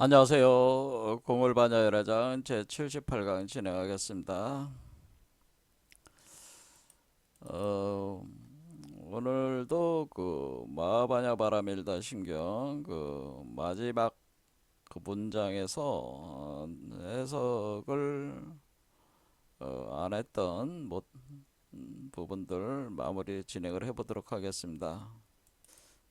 안녕하세요. 공울반야열애장 제78강 진행하겠습니다. 어, 오늘도 그 마하바냐 바라밀다 신경 그 마지막 그 문장에서 해석을 안 했던 부분들 마무리 진행을 해보도록 하겠습니다.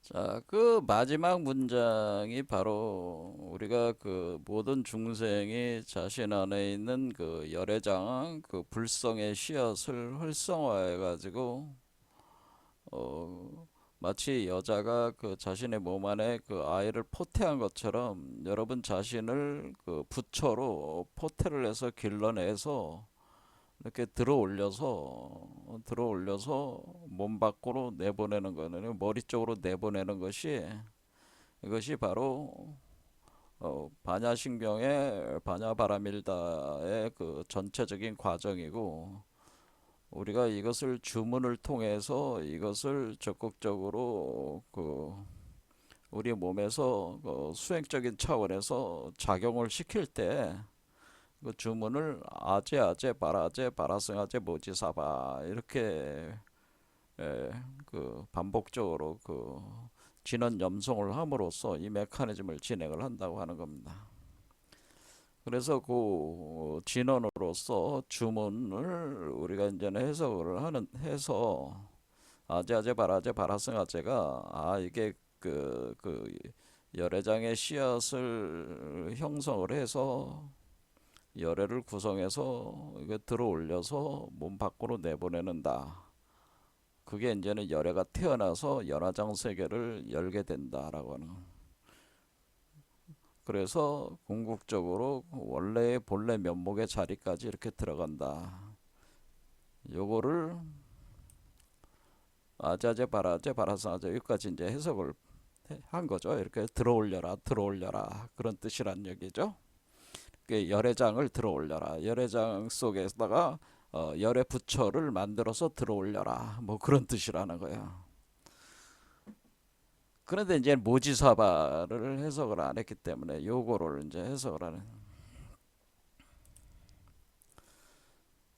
자, 그 마지막 문장이 바로 우리가 그 모든 중생이 자신 안에 있는 그 열애장, 그 불성의 씨앗을 활성화해 가지고 마치 여자가 그 자신의 몸 안에 그 아이를 포태한 것처럼 여러분 자신을 그 부처로 포태를 해서 길러내서 이렇게 들어 올려서 몸 밖으로 내보내는 거는 머리 쪽으로 내보내는 것이 이것이 바로 반야신경의 반야바라밀다의 그 전체적인 과정이고 우리가 이것을 주문을 통해서 이것을 적극적으로 그 우리 몸에서 그 수행적인 차원에서 작용을 시킬 때 그 주문을 아제 아제 바라제 바라승아제 모지사바 이렇게 그 반복적으로 그 진원 염송을 함으로써 이 메커니즘을 진행을 한다고 하는 겁니다. 그래서 그 진원으로서 주문을 우리가 이제 해석을 하는 해서 아제아제 바라제 바라승아제가 이게 그 열애장의 씨앗을 형성을 해서 열애를 구성해서 이거 들어 올려서 몸 밖으로 내보내는다. 그게 이제는 열애가 태어나서 연화장 세계를 열게 된다라고 하는. 그래서 궁극적으로 원래의 본래 면목의 자리까지 이렇게 들어간다. 요거를 아자제 바라제 바라사제 여기까지 이제 해석을 한 거죠. 이렇게 들어올려라 들어올려라 그런 뜻이란 얘기죠. 열애장을 들어올려라. 열애장 속에다가 열애 부처를 만들어서 들어올려라. 뭐 그런 뜻이라는 거야. 그런데 이제 모지사바를 해석을 안 했기 때문에 요거를 이제 해석을 하는.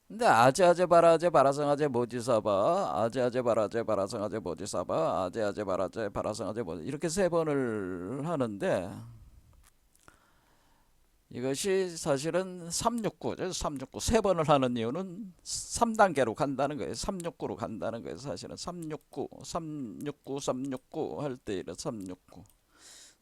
근데 아제아제 바라제 바라성아제 모지사바 아제아제 바라제 바라성아제 모지사바 아제아제 바라제 바라성아제 모지 이렇게 세 번을 하는데 이것이 사실은 369죠. 369 세 번을 하는 이유는 3단계로 간다는 거예요. 369로 간다는 거예요. 사실은 369 369 369 할 때 이래 369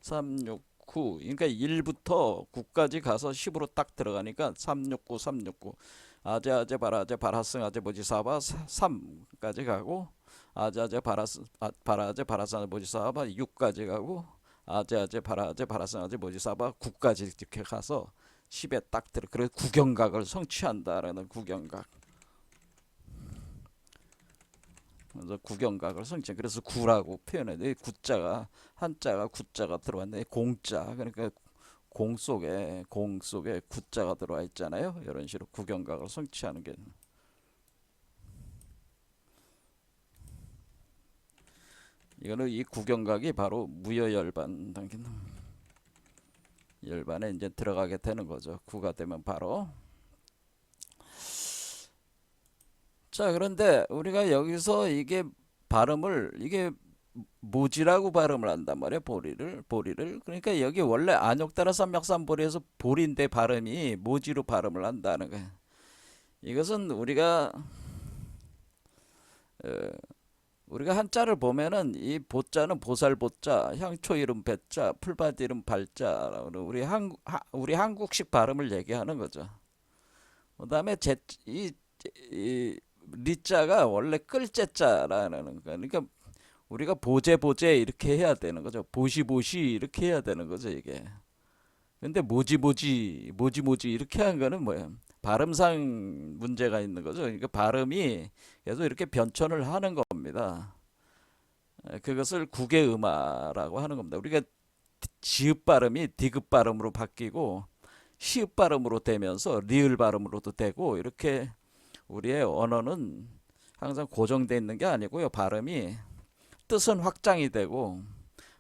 369 그러니까 1부터 9까지 가서 10으로 딱 들어가니까 369 369 아제아제 바라제 바라승아제 모지사바 3까지 가고 아제아제 바라제 바라승아제 모지사바 6까지 가고 아제아제 바라제 바라승아제 모지사바 9까지 이렇게 가서 10에 딱 들어. 그래서 구경각을 성취한다라는 구경각. 그래서 구경각을 성취. 그래서 구라고 표현해. 구자가 한자가 구자가 들어왔네. 공자. 그러니까 공 속에 구자가 들어와 있잖아요. 이런 식으로 구경각을 성취하는 게 이거는 이 구경각이 바로 무여열반 당긴 열반에 이제 들어가게 되는 거죠. 구가 되면 바로. 자, 그런데 우리가 여기서 이게 발음을 이게 모지라고 발음을 한단 말이에요. 보리를. 그러니까 여기 원래 안욕따라 삼맥삼보리에서 보리인데 발음이 모지로 발음을 한다는 거예요. 이것은 어, 우리가 한자를 보면은 이 보자는 보살보자, 향초 이름 배자, 풀밭 이름 발자, 우리 한국식 발음을 얘기하는 거죠. 그다음에 이 리자가 원래 끌제자라는 거. 그러니까 우리가 보제 이렇게 해야 되는 거죠. 보시 이렇게 해야 되는 거죠, 이게. 근데 모지 이렇게 한 거는 뭐야? 발음상 문제가 있는 거죠. 그러니까 발음이 계속 이렇게 변천을 하는 겁니다. 그것을 국외음화라고 하는 겁니다. 우리가 지읒 발음이 디귿 발음으로 바뀌고 시읒 발음으로 되면서 리을 발음으로도 되고 이렇게 우리의 언어는 항상 고정되어 있는 게 아니고요. 발음이 뜻은 확장이 되고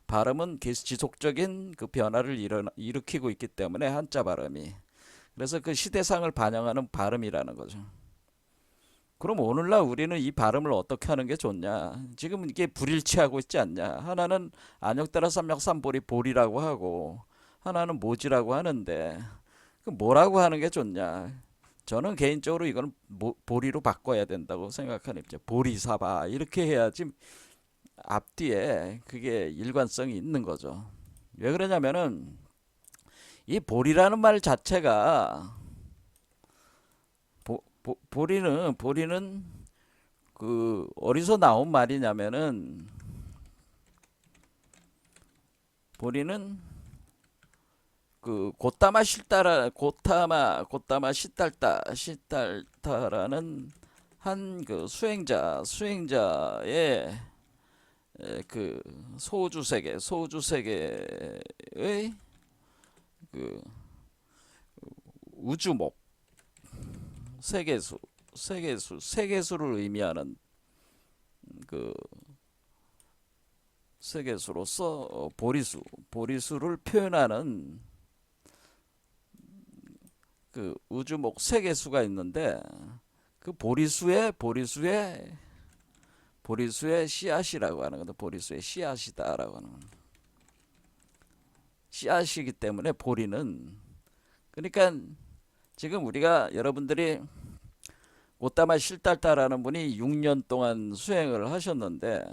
발음은 계속 지속적인 그 변화를 일으키고 있기 때문에 한자 발음이. 그래서 그 시대상을 반영하는 발음이라는 거죠. 그럼 오늘날 우리는 이 발음을 어떻게 하는 게 좋냐? 지금 이게 불일치하고 있지 않냐? 하나는 안역따라 삼yak삼보리 보리라고 하고 하나는 모지라고 하는데 그 뭐라고 하는 게 좋냐? 저는 개인적으로 이건 보리로 바꿔야 된다고 생각하는 입장. 보리사바 이렇게 해야지 앞뒤에 그게 일관성이 있는 거죠. 왜 그러냐면은 이 보리라는 말 자체가 보리는 그 어디서 나온 말이냐면은 보리는 그 고타마 시달타라는 한 그 수행자의 그 소주세계의 그 우주목 세계수를 의미하는 그 세계수로서 보리수를 표현하는 그 우주목 세계수가 있는데 그 보리수의 씨앗이라고 하는 건데 보리수의 씨앗이다라고 하는 건. 씨앗이기 때문에 보리는 그러니까 지금 우리가 여러분들이 고타마 실달타라는 분이 6년 동안 수행을 하셨는데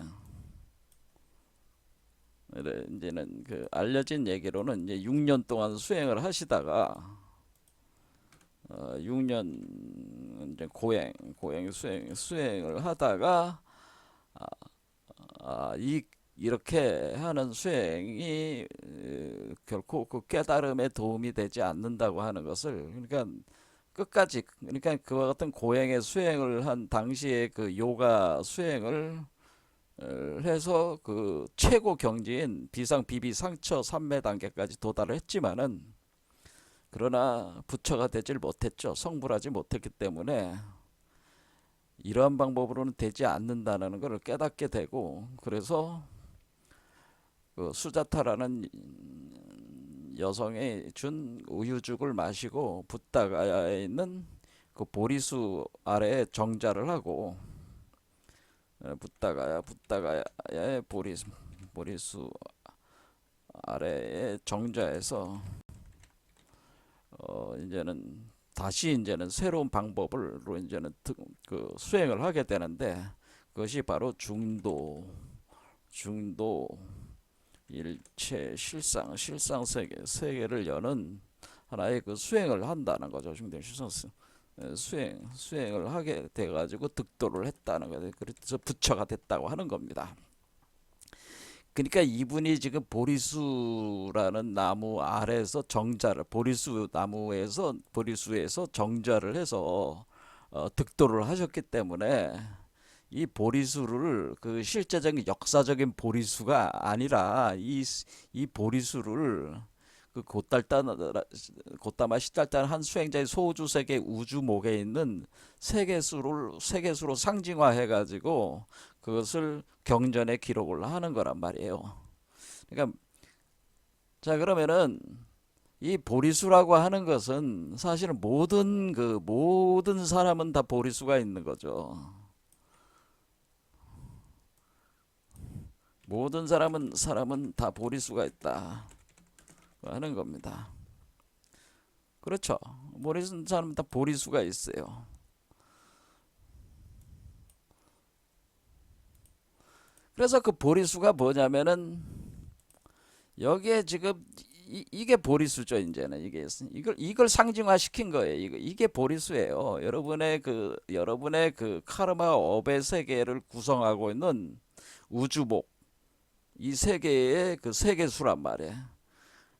이제는 그 알려진 얘기로는 이제 6년 동안 수행을 하시다가 6년 이제 고행 수행을 하다가 이렇게 하는 수행이 결코 그 깨달음에 도움이 되지 않는다고 하는 것을 그러니까 끝까지 그러니까 그와 같은 고행의 수행을 한 당시에 그 요가 수행을 해서 그 최고 경지인 비상 비비 상처 3매 단계까지 도달을 했지만은 그러나 부처가 되질 못했죠. 성불하지 못했기 때문에 이러한 방법으로는 되지 않는다는 것을 깨닫게 되고 그래서 그 수자타라는 여성이 준 우유죽을 마시고 붓다가야에 있는 그 보리수 아래에 정자를 하고 붓다가야의 보리수 아래에 정자에서 이제는 새로운 방법으로 이제는 그 수행을 하게 되는데 그것이 바로 중도 일체 실상 세계를 여는 하나의 그 수행을 한다는 거죠. 중대 실상 수행을 하게 돼 가지고 득도를 했다는 거죠. 그래서 부처가 됐다고 하는 겁니다. 그러니까 이분이 지금 보리수라는 나무 아래에서 보리수에서 정자를 해서 득도를 하셨기 때문에 이 보리수를 그 실제적인 역사적인 보리수가 아니라 이 보리수를 그 고타마 시달단 한 수행자의 소주 세계 우주목에 있는 세계수로 상징화해 가지고 그것을 경전에 기록을 하는 거란 말이에요. 그러니까 자 그러면은 이 보리수라고 하는 것은 사실은 모든 사람은 다 보리수가 있는 거죠. 모든 사람은 다 보리수가 있다 하는 겁니다. 그렇죠. 모든 사람은 다 보리수가 있어요. 그래서 그 보리수가 뭐냐면은 여기에 지금 이게 보리수죠. 이제는 이걸 상징화 시킨 거예요. 이게 보리수예요. 여러분의 그 카르마 업의 세계를 구성하고 있는 우주복 이 세계의 그 세계수란 말이에요.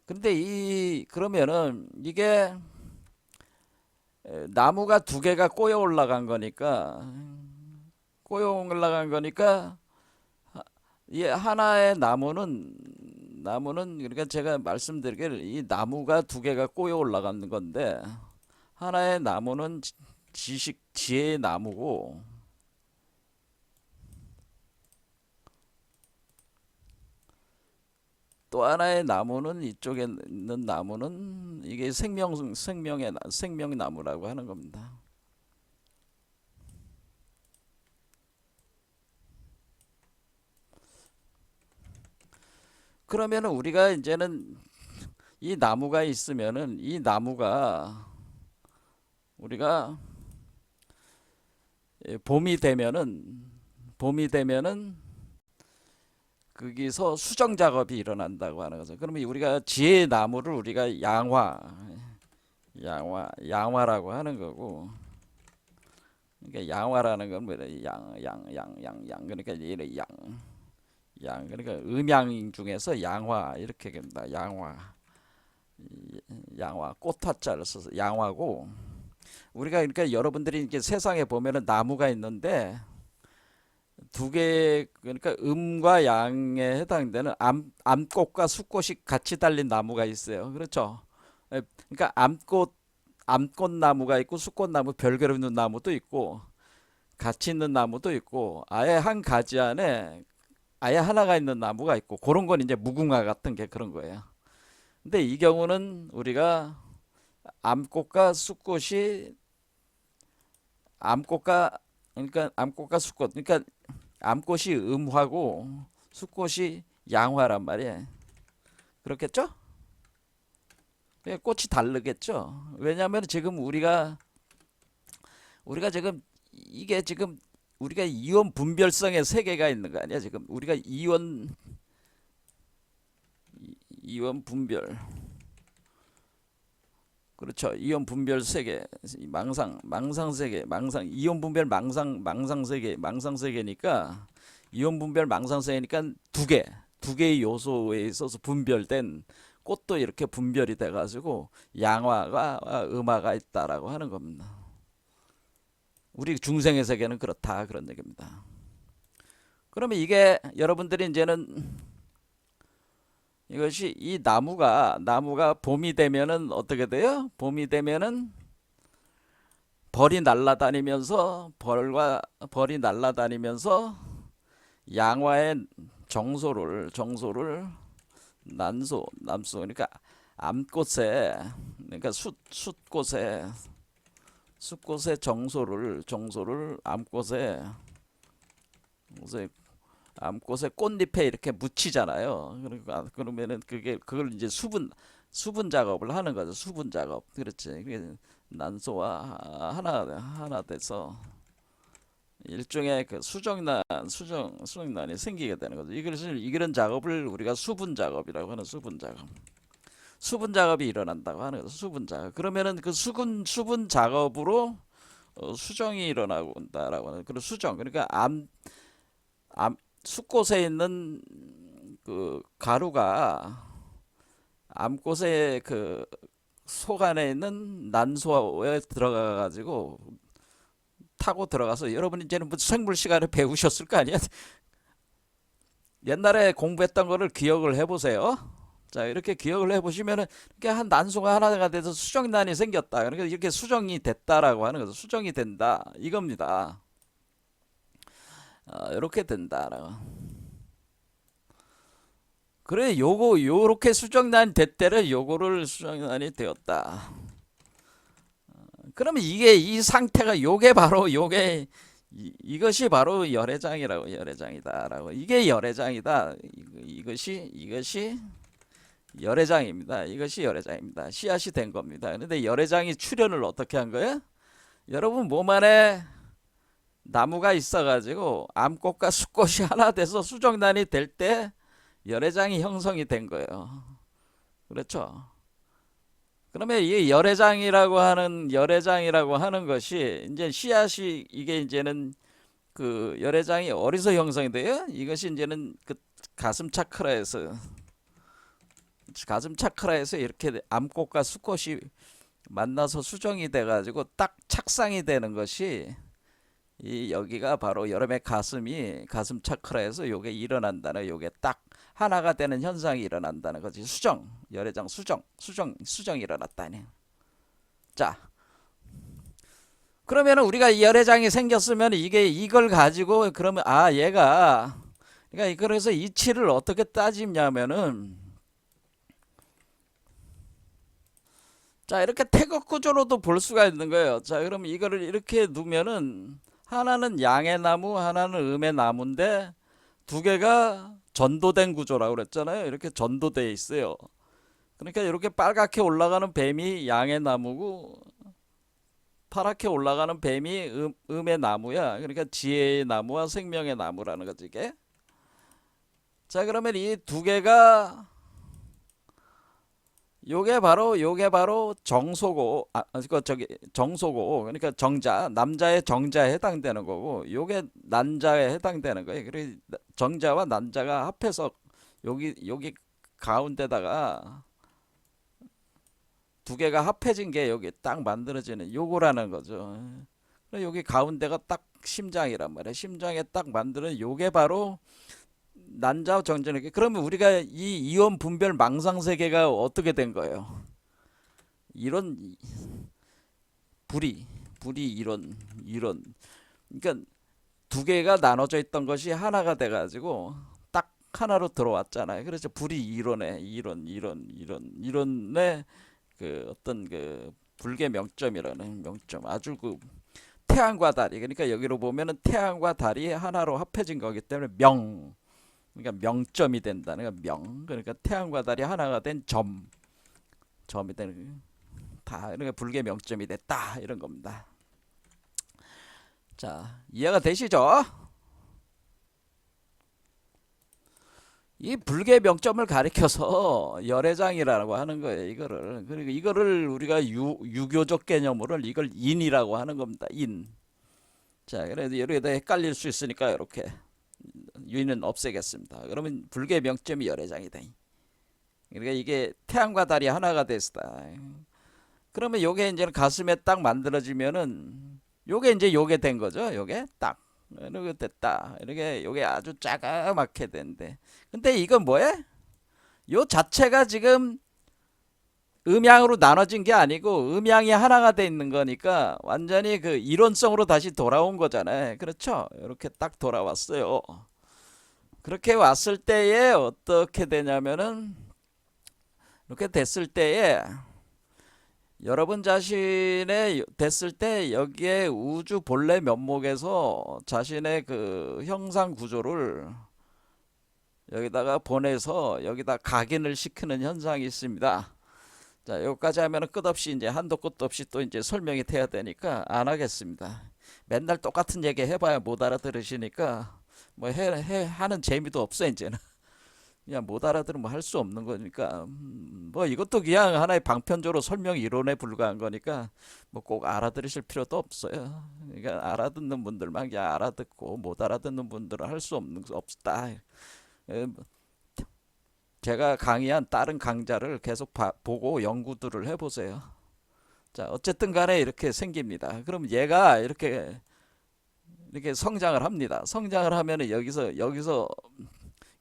근데 그러면은 이게 나무가 두 개가 꼬여 올라간 거니까 이 하나의 나무는 그러니까 제가 말씀드리길 이 나무가 두 개가 꼬여 올라가는 건데 하나의 나무는 지혜의 나무고 또 하나의 나무는 이쪽에 있는 나무는 이게 생명나무라고 하는 겁니다. 그러면은 우리가 이제는 이 나무가 있으면은 이 나무가 우리가 봄이 되면은 거기서 수정 작업이 일어난다고 하는 거죠. 그러면 우리가 지혜 나무를 우리가 양화라고 하는 거고, 그러니까 양화라는 건 뭐냐, 그러니까 이래 그러니까 음양 중에서 양화 이렇게 됩니다. 양화 꽃화자를 써서 양화고, 우리가 그러니까 여러분들이 이렇게 세상에 보면은 나무가 있는데 두 개, 그러니까 음과 양에 해당되는 암꽃과 수꽃이 같이 달린 나무가 있어요. 그렇죠? 그러니까 암꽃나무가 있고 수꽃나무 별개로 있는 나무도 있고 같이 있는 나무도 있고 아예 한 가지 안에 아예 하나가 있는 나무가 있고, 그런 건 이제 무궁화 같은 게 그런 거예요. 근데 이 경우는 우리가 암꽃과 수꽃이 암꽃과 그러니까 암꽃과 수꽃, 그러니까 암꽃이 음화고 수꽃이 양화란 말이에요. 그렇겠죠? 꽃이 다르겠죠? 왜냐하면 지금 우리가 지금 이게 지금 우리가 이온 분별성의 세계가 있는 거 아니야? 지금 우리가 이온 분별, 그렇죠? 이온 분별 세계, 망상 세계, 이온 분별 망상 세계, 망상 세계니까 이온 분별 망상 세계니까 두 개의 요소에 있어서 분별된 꽃도 이렇게 분별이 돼 가지고 양화가 음화가 있다라고 하는 겁니다. 우리 중생의 세계는 그렇다, 그런 얘기입니다. 그러면 이게 여러분들이 이제는 이것이 이 나무가 봄이 되면은 어떻게 돼요? 봄이 되면은 벌이 날아다니면서 양화의 정소를 남소, 그러니까 암꽃에, 그러니까 숫꽃의 정소를 암꽃에 꽃잎에 이렇게 묻히잖아요. 그러니까 그러면은 그걸 이제 수분 작업을 하는 거죠. 수분 작업. 그렇지. 그게 난소와 하나 돼서 일종의 그 수정란이 생기게 되는 거죠. 이런 작업을 우리가 수분 작업이라고 하는, 수분 작업이 일어난다고 하는 거죠. 수분 작업. 그러면은 그 수분 작업으로 수정이 일어나고 온다라고 하는, 그런 수정. 그러니까 숫꽃에 있는 그 가루가 암꽃의 그 속 안에 있는 난소에 들어가 가지고 타고 들어가서, 여러분 이제는 뭐 생물 시간에 배우셨을 거 아니야? 옛날에 공부했던 거를 기억을 해보세요. 자, 이렇게 기억을 해보시면은 이렇게 한 난소가 하나가 돼서 수정란이 생겼다. 그러니까 이렇게 수정이 됐다라고 하는 거죠. 수정이 된다 이겁니다. 이렇게 된다라고. 그래, 요렇게 수정란이 됐대를 요거를 수정란이 되었다. 그러면 이 상태가 이것이 바로 열애장이다라고. 이게 열애장이다. 이것이 열애장입니다. 이것이 열애장입니다. 씨앗이 된 겁니다. 그런데 열애장이 출현을 어떻게 한 거예요? 여러분 몸 안에 나무가 있어가지고 암꽃과 수꽃이 하나 돼서 수정란이 될 때 열애장이 형성이 된 거예요. 그렇죠? 그러면 이 열애장이라고 하는 것이 이제 씨앗이, 이게 이제는 그 열애장이 어디서 형성이 돼요? 이것이 이제는 그 가슴 차크라에서 이렇게 암꽃과 수꽃이 만나서 수정이 돼 가지고 딱 착상이 되는 것이, 여기가 바로 여러분의 가슴 차크라에서 요게 일어난다는, 요게 딱 하나가 되는 현상이 일어난다는 거지. 열애장 수정이 일어났다니. 자, 그러면 우리가 이 열애장이 생겼으면 이걸 가지고, 그러면 얘가, 그러니까 그래서 이치를 어떻게 따지냐면은 자, 이렇게 태극 구조로도 볼 수가 있는 거예요. 자, 그럼 이거를 이렇게 두면은 하나는 양의 나무, 하나는 음의 나무인데 두 개가 전도된 구조라고 그랬잖아요. 이렇게 전도돼 있어요. 그러니까 이렇게 빨갛게 올라가는 뱀이 양의 나무고 파랗게 올라가는 뱀이 음의 나무야. 그러니까 지혜의 나무와 생명의 나무라는 거지 이게. 자, 그러면 이 두 개가 요게 바로 정소고, 그 저기 정소고, 그러니까 정자, 남자의 정자에 해당되는 거고, 요게 난자에 해당되는 거예요. 그래서 정자와 난자가 합해서 여기 가운데다가 두 개가 합해진 게 여기 딱 만들어지는 요거라는 거죠. 여기 가운데가 딱 심장이란 말이에요. 심장에 딱 만드는 요게 바로 난자와 정자니까. 그러면 우리가 이 이원 분별 망상 세계가 어떻게 된 거예요? 이런 불이 이런 그러니까 두 개가 나눠져 있던 것이 하나가 돼 가지고 딱 하나로 들어왔잖아요. 그래서 불이 이론의 그 어떤 그 불계 명점이라는 명점, 아주 그 태양과 달이, 그러니까 여기로 보면은 태양과 달이 하나로 합해진 거기 때문에 그러니까 명점이 된다는 거. 그러니까 태양과 달이 하나가 된 점이 되는 다, 그러니까 불계 명점이 됐다 이런 겁니다. 자, 이해가 되시죠? 이 불계 명점을 가리켜서 열애장이라고 하는 거예요. 이거를. 그리고 이거를 우리가 유교적 개념으로 이걸 인이라고 하는 겁니다. 인. 자, 그래도 여기다 헷갈릴 수 있으니까 이렇게 유인은 없애겠습니다. 그러면 불계 명점이 열애장이다. 그러니까 이게 태양과 달이 하나가 됐다. 그러면 요게 이제 가슴에 딱 만들어지면은 요게 이제 요게 된 거죠. 요게 딱 이렇게 됐다. 이렇게 요게 아주 짜가맣게 된대. 근데 이건 뭐예요? 요 자체가 지금 음양으로 나눠진 게 아니고 음양이 하나가 돼 있는 거니까 완전히 그 이론성으로 다시 돌아온 거잖아요. 그렇죠? 이렇게 딱 돌아왔어요. 그렇게 왔을 때에 어떻게 되냐면은 이렇게 됐을 때에 여러분 자신의 됐을 때 여기에 우주 본래 면목에서 자신의 그 형상 구조를 여기다가 보내서 여기다 각인을 시키는 현상이 있습니다. 자, 여기까지 하면은 끝없이 이제 한도 끝도 없이 또 이제 설명이 돼야 되니까 안 하겠습니다. 맨날 똑같은 얘기 해봐야 못 알아들으시니까 뭐 하는 재미도 없어 이제는. 그냥 못 알아들으면 할 수 없는 거니까 뭐 이것도 그냥 하나의 방편적으로 설명 이론에 불과한 거니까 뭐 꼭 알아들으실 필요도 없어요. 그러니까 알아듣는 분들만 그냥 알아듣고 못 알아듣는 분들은 할 수 없다. 제가 강의한 다른 강좌를 계속 보고 연구들을 해보세요. 자, 어쨌든 간에 이렇게 생깁니다. 그럼 얘가 이렇게 성장을 합니다. 성장을 하면은 여기서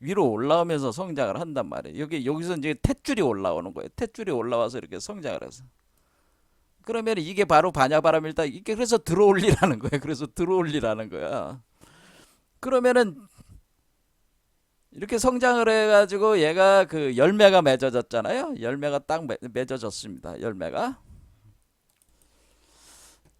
위로 올라오면서 성장을 한단 말이에요. 여기서 이제 탯줄이 올라오는 거예요. 탯줄이 올라와서 이렇게 성장을 해서. 그러면 이게 바로 반야바람일다. 이게 그래서 들어올리라는 거예요. 그래서 들어올리라는 거야. 그러면은 이렇게 성장을 해가지고 얘가 그 열매가 맺어졌잖아요. 열매가 딱 맺어졌습니다. 열매가.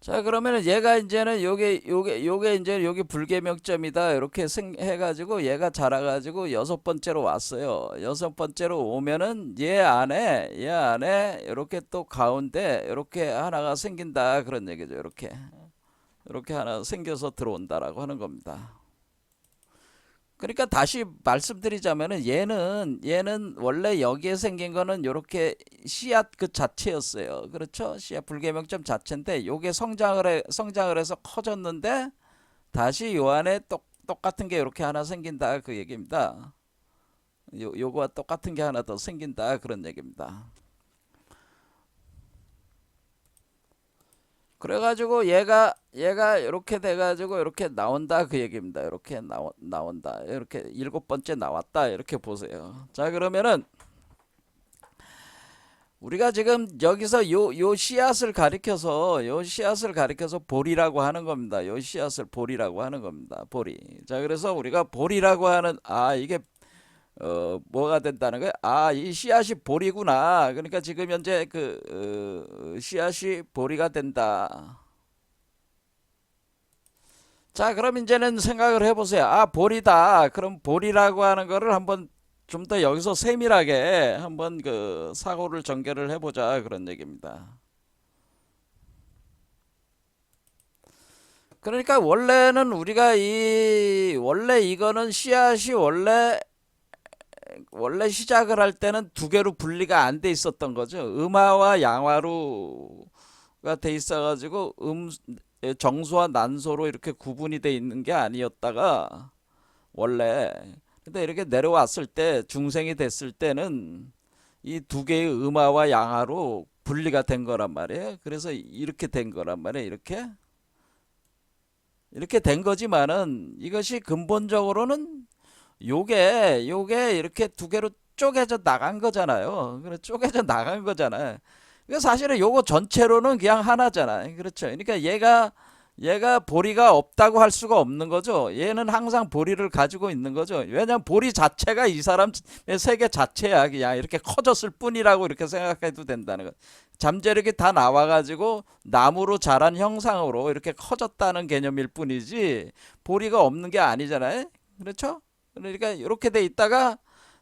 자, 그러면은 얘가 이제는 요게 이제 여기 불계명점이다 이렇게 해가지고 얘가 자라가지고 여섯 번째로 왔어요. 여섯 번째로 오면은 얘 안에 이렇게 또 가운데 이렇게 하나가 생긴다 그런 얘기죠. 이렇게 하나 생겨서 들어온다라고 하는 겁니다. 그러니까 다시 말씀드리자면은 얘는 원래 여기에 생긴 거는 요렇게 씨앗 그 자체였어요. 그렇죠? 씨앗 불계명점 자체인데 요게 성장을 해서 커졌는데 다시 요 안에 똑같은 게 이렇게 하나 생긴다 그 얘기입니다. 요거와 똑같은 게 하나 더 생긴다 그런 얘기입니다. 그래가지고 얘가 이렇게 돼가지고 이렇게 나온다 그 얘기입니다. 이렇게 나온다. 이렇게 일곱 번째 나왔다. 이렇게 보세요. 자, 그러면은 우리가 지금 여기서 요 씨앗을 가리켜서 볼이라고 하는 겁니다. 요 씨앗을 볼이라고 하는 겁니다. 볼이. 자, 그래서 우리가 볼이라고 하는 이게 뭐가 된다는 거야? 아, 이 씨앗이 보리구나. 그러니까 지금 현재 씨앗이 보리가 된다. 자, 그럼 이제는 생각을 해보세요. 아, 보리다. 그럼 보리라고 하는 거를 한번 좀 더 여기서 세밀하게 한번 사고를 전개를 해보자. 그런 얘기입니다. 그러니까 원래는 우리가 원래 이거는 씨앗이 원래 시작을 할 때는 두 개로 분리가 안 돼 있었던 거죠. 음화와 양화로가 돼 있어가지고 정수와 난소로 이렇게 구분이 돼 있는 게 아니었다가 원래 근데 이렇게 내려왔을 때 중생이 됐을 때는 이 두 개의 음화와 양화로 분리가 된 거란 말이에요. 그래서 이렇게 된 거란 말이에요. 이렇게 된 거지만은 이것이 근본적으로는 요게 이렇게 두 개로 쪼개져 나간 거잖아요. 그래 쪼개져 나간 거잖아요. 그 사실은 요거 전체로는 그냥 하나잖아요. 그렇죠. 그러니까 얘가 보리가 없다고 할 수가 없는 거죠. 얘는 항상 보리를 가지고 있는 거죠. 왜냐면 보리 자체가 이 사람의 세계 자체야. 그냥 이렇게 커졌을 뿐이라고 이렇게 생각해도 된다는 거. 잠재력이 다 나와가지고 나무로 자란 형상으로 이렇게 커졌다는 개념일 뿐이지 보리가 없는 게 아니잖아요. 그렇죠? 그러니까 이렇게 돼 있다가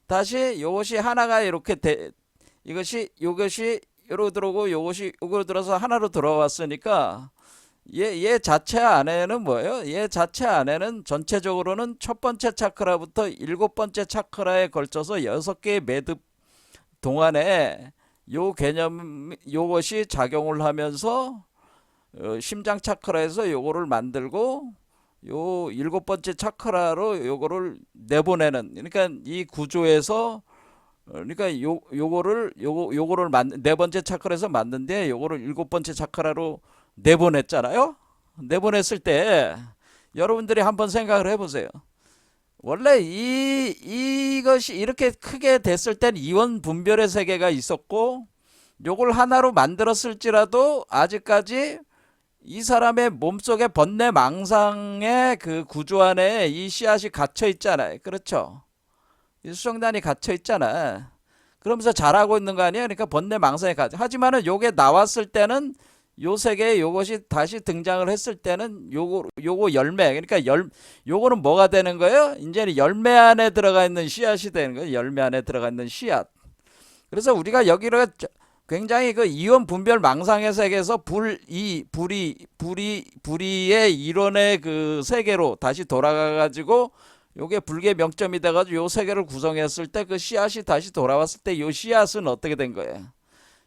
다시 이것이 하나가 이렇게 이것이 요로 들어오고 요것이 요로 들어서 하나로 들어왔으니까 얘 자체 안에는 뭐예요? 얘 자체 안에는 전체적으로는 첫 번째 차크라부터 일곱 번째 차크라에 걸쳐서 여섯 개의 매듭 동안에 요 개념 요것이 작용을 하면서 심장 차크라에서 요거를 만들고 요 일곱 번째 차크라로 요거를 내보내는 그러니까 이 구조에서 그러니까 요거를 네 번째 차크라에서 만든데 요거를 일곱 번째 차크라로 내보냈잖아요. 내보냈을 때 여러분들이 한번 생각을 해보세요. 원래 이것이 이렇게 크게 됐을 땐 이원 분별의 세계가 있었고 요걸 하나로 만들었을지라도 아직까지 이 사람의 몸속에 번뇌 망상의 그 구조 안에 이 씨앗이 갇혀 있잖아요. 그렇죠? 이 수정단이 갇혀 있잖아. 그러면서 자라고 있는 거 아니에요? 그러니까 번뇌 망상에 갇혀. 하지만은 요게 나왔을 때는 요 세계에 요것이 다시 등장을 했을 때는 요거 열매. 그러니까 요거는 뭐가 되는 거예요? 이제는 열매 안에 들어가 있는 씨앗이 되는 거예요. 열매 안에 들어가 있는 씨앗. 그래서 우리가 여기로 굉장히 그 이원 분별 망상의 세계에서 불이의 이론의 그 세계로 다시 돌아가 가지고 요게 불계 명점이 돼 가지고 요 세계를 구성했을 때 그 씨앗이 다시 돌아왔을 때 요 씨앗은 어떻게 된 거예요?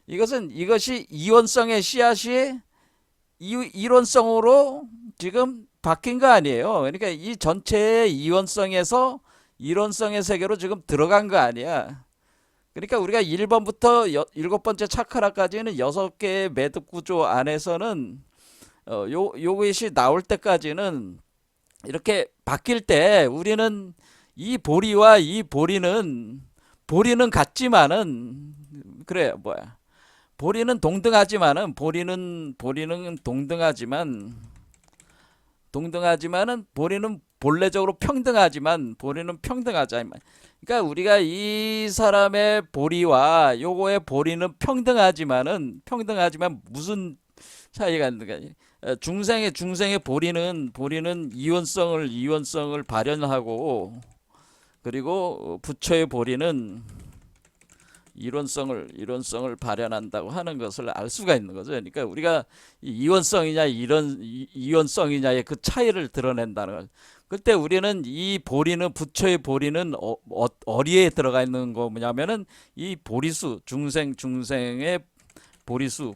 이것이 이원성의 씨앗이 이론성으로 지금 바뀐 거 아니에요. 그러니까 이 전체의 이원성에서 이론성의 세계로 지금 들어간 거 아니야. 그러니까 우리가 1번부터 7번째 차크라까지는 6개의 매듭 구조 안에서는 요것이 나올 때까지는 이렇게 바뀔 때 우리는 이 보리와 이 보리는 같지만은 그래 뭐야 보리는 동등하지만은 보리는 동등하지만은 보리는 본래적으로 평등하지만 보리는 평등하지만 그러니까 우리가 이 사람의 보리와 요거의 보리는 평등하지만 무슨 차이가 있는가? 중생의 보리는 이원성을 발현하고 그리고 부처의 보리는 이론성을 발현한다고 하는 것을 알 수가 있는 거죠. 그러니까 우리가 이원성이냐 이원성이냐의 그 차이를 드러낸다는 것. 그때 우리는 이 보리는 부처의 보리는 어디에 들어가 있는 거냐면은 이 보리수 중생의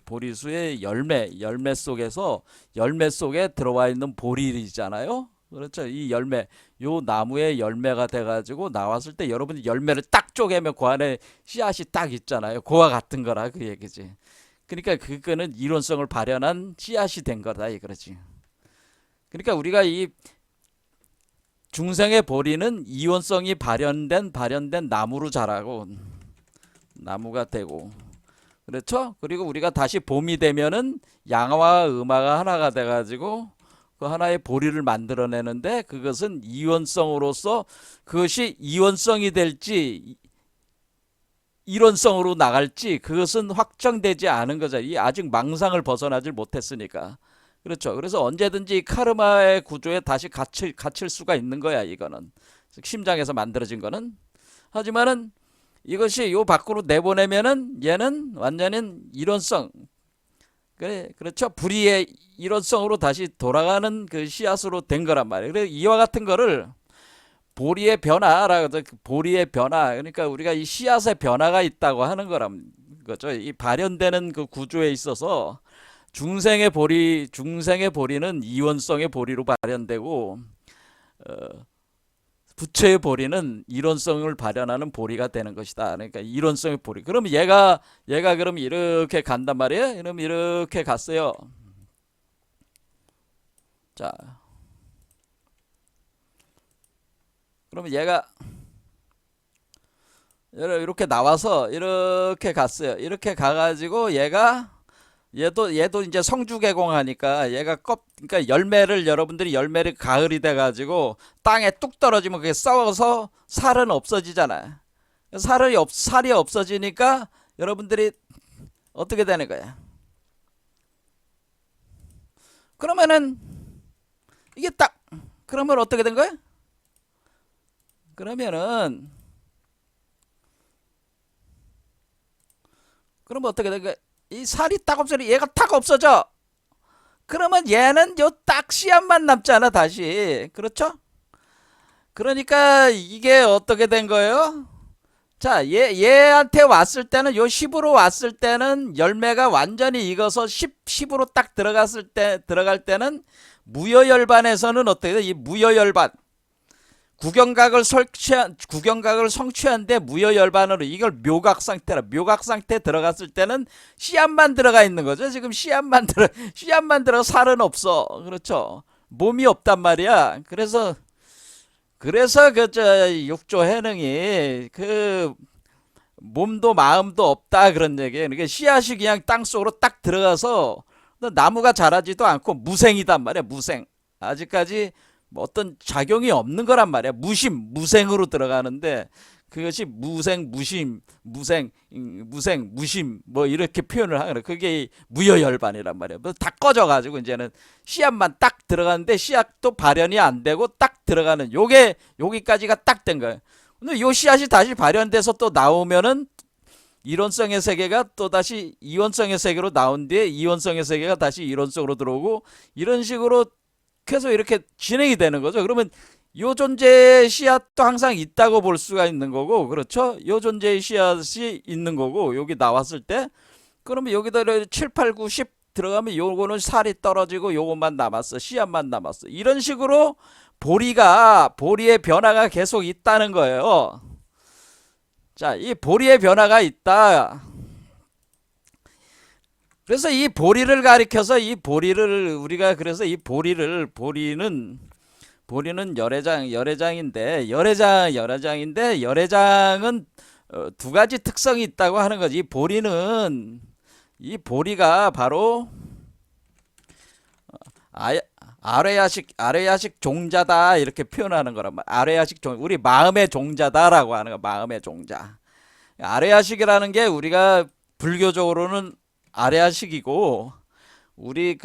보리수의 열매 속에서 열매 속에 들어와 있는 보리잖아요. 그렇죠. 이 열매, 요 나무의 열매가 돼가지고 나왔을 때 여러분이 열매를 딱 쪼개면 그 안에 씨앗이 딱 있잖아요. 그와 같은 거라 그 얘기지. 그러니까 그거는 이론성을 발현한 씨앗이 된 거다 이거지. 그러니까 우리가 이 중생의 보리는 이원성이 발현된 나무로 자라고 나무가 되고 그렇죠? 그리고 우리가 다시 봄이 되면은 양화와 음화가 하나가 돼가지고 그 하나의 보리를 만들어내는데 그것은 이원성으로서 그것이 이원성이 될지 일원성으로 나갈지 그것은 확정되지 않은 거죠. 이 아직 망상을 벗어나질 못했으니까. 그렇죠. 그래서 언제든지 카르마의 구조에 다시 갇힐 수가 있는 거야, 이거는. 심장에서 만들어진 거는. 하지만은 이것이 요 밖으로 내보내면은 얘는 완전히 일원성. 그래, 그렇죠. 불의의 일원성으로 다시 돌아가는 그 씨앗으로 된 거란 말이에요. 그래서 이와 같은 거를 보리의 변화라고 하죠. 보리의 변화. 그러니까 우리가 이 씨앗의 변화가 있다고 하는 거란 거죠. 이 발현되는 그 구조에 있어서 중생의 보리는 이원성의 보리로 발현되고, 부처의 보리는 이론성을 발현하는 보리가 되는 것이다. 그러니까 이론성의 보리. 그럼 얘가 그럼 이렇게 간단 말이에요. 그럼 이렇게 갔어요. 자, 그러면 얘가 이렇게 나와서 이렇게 갔어요. 이렇게 가가지고 얘도 이제 성주 개공하니까 얘가 그러니까 여러분들이 열매를 가을이 돼가지고 땅에 뚝 떨어지면 그게 썩어서 살은 없어지잖아요. 살이 없어지니까 여러분들이 어떻게 되는 거야? 그러면은 이게 그러면 어떻게 된 거야? 그러면은 그러면 어떻게 된 거야? 이 살이 딱 없어져. 얘가 딱 없어져. 그러면 얘는 요 딱 씨앗만 남잖아, 다시. 그렇죠? 그러니까 이게 어떻게 된 거예요? 자, 얘한테 왔을 때는 요 10으로 왔을 때는 열매가 완전히 익어서 10으로 딱 들어갈 때는 무여열반에서는 어떻게 돼? 이 무여열반. 구경각을 성취한데 무여열반으로 이걸 묘각 상태 들어갔을 때는 씨앗만 들어가 있는 거죠. 지금 씨앗만 들어 살은 없어. 그렇죠. 몸이 없단 말이야. 그래서 그 육조 해능이 그 몸도 마음도 없다 그런 얘기예요. 그러니까 씨앗이 그냥 땅 속으로 딱 들어가서 나무가 자라지도 않고 무생이단 말이야. 무생. 아직까지 뭐 어떤 작용이 없는 거란 말이야. 무생으로 들어가는데 그것이 무심 뭐 이렇게 표현을 하거든. 그게 무여열반이란 말이야. 다 꺼져가지고 이제는 씨앗만 딱 들어가는데 씨앗도 발현이 안 되고 딱 들어가는 여기까지가 딱 된 거야. 근데 요 씨앗이 다시 발현돼서 또 나오면은 이론성의 세계가 또 다시 이원성의 세계로 나온 뒤에 이원성의 세계가 다시 이론성으로 들어오고 이런 식으로 계속 이렇게 진행이 되는 거죠. 그러면 요 존재의 씨앗도 항상 있다고 볼 수가 있는 거고, 그렇죠? 요 존재의 씨앗이 있는 거고, 여기 나왔을 때, 그러면 여기다 7, 8, 9, 10 들어가면 요거는 살이 떨어지고 요것만 남았어. 씨앗만 남았어. 이런 식으로 보리의 변화가 계속 있다는 거예요. 자, 이 보리의 변화가 있다. 그래서 이 보리를 가리켜서 우리가 그래서 보리는 열애장인데 열애장은 두 가지 특성이 있다고 하는 거지. 이 보리가 바로 아뢰야식 종자다 이렇게 표현하는 거란 말이야. 아뢰야식 종, 우리 마음의 종자다라고 하는 거. 마음의 종자. 아뢰야식이라는 게 우리가 불교적으로는 아뢰야식이고 우리